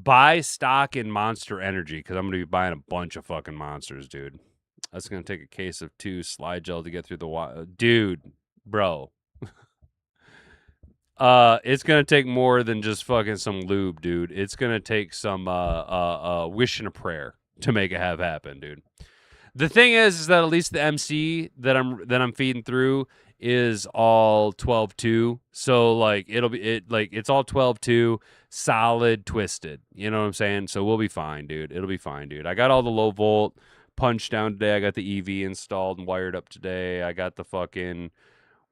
Speaker 1: Buy stock in Monster Energy, because I'm gonna be buying a bunch of fucking monsters, dude. That's gonna take a case of TeSlaa gel to get through the dude, bro. It's gonna take more than just fucking some lube, dude. It's gonna take some wish and a prayer to make it happen, dude. The thing is that at least the MC that I'm feeding through is all 12-2. So like it's all 12-2, solid twisted. You know what I'm saying? So we'll be fine, dude. It'll be fine, dude. I got all the low volt punched down today. I got the EV installed and wired up today. I got the fucking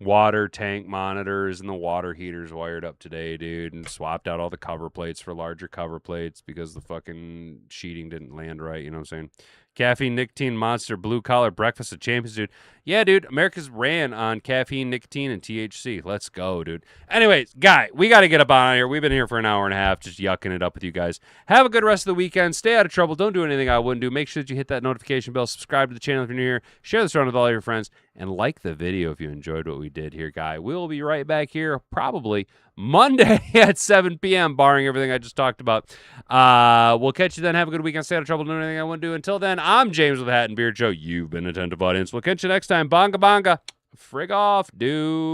Speaker 1: water tank monitors and the water heaters wired up today, dude, and swapped out all the cover plates for larger cover plates because the fucking sheeting didn't land right. You know what I'm saying? Caffeine, nicotine, monster, blue collar, breakfast of champions, dude. Yeah, dude, America's ran on caffeine, nicotine, and THC. Let's go, dude. Anyways, guy, we got to get up on here. We've been here for an hour and a half just yucking it up with you guys. Have a good rest of the weekend. Stay out of trouble. Don't do anything I wouldn't do. Make sure that you hit that notification bell. Subscribe to the channel if you're new here. Share this around with all your friends. And like the video if you enjoyed what we did here, guy. We'll be right back here probably Monday at 7 p.m., barring everything I just talked about. We'll catch you then. Have a good weekend. Stay out of trouble. Do anything I want to do. Until then, I'm James with the Hat and Beard Show. You've been an attentive audience. We'll catch you next time. Bonga bonga. Frig off, dude.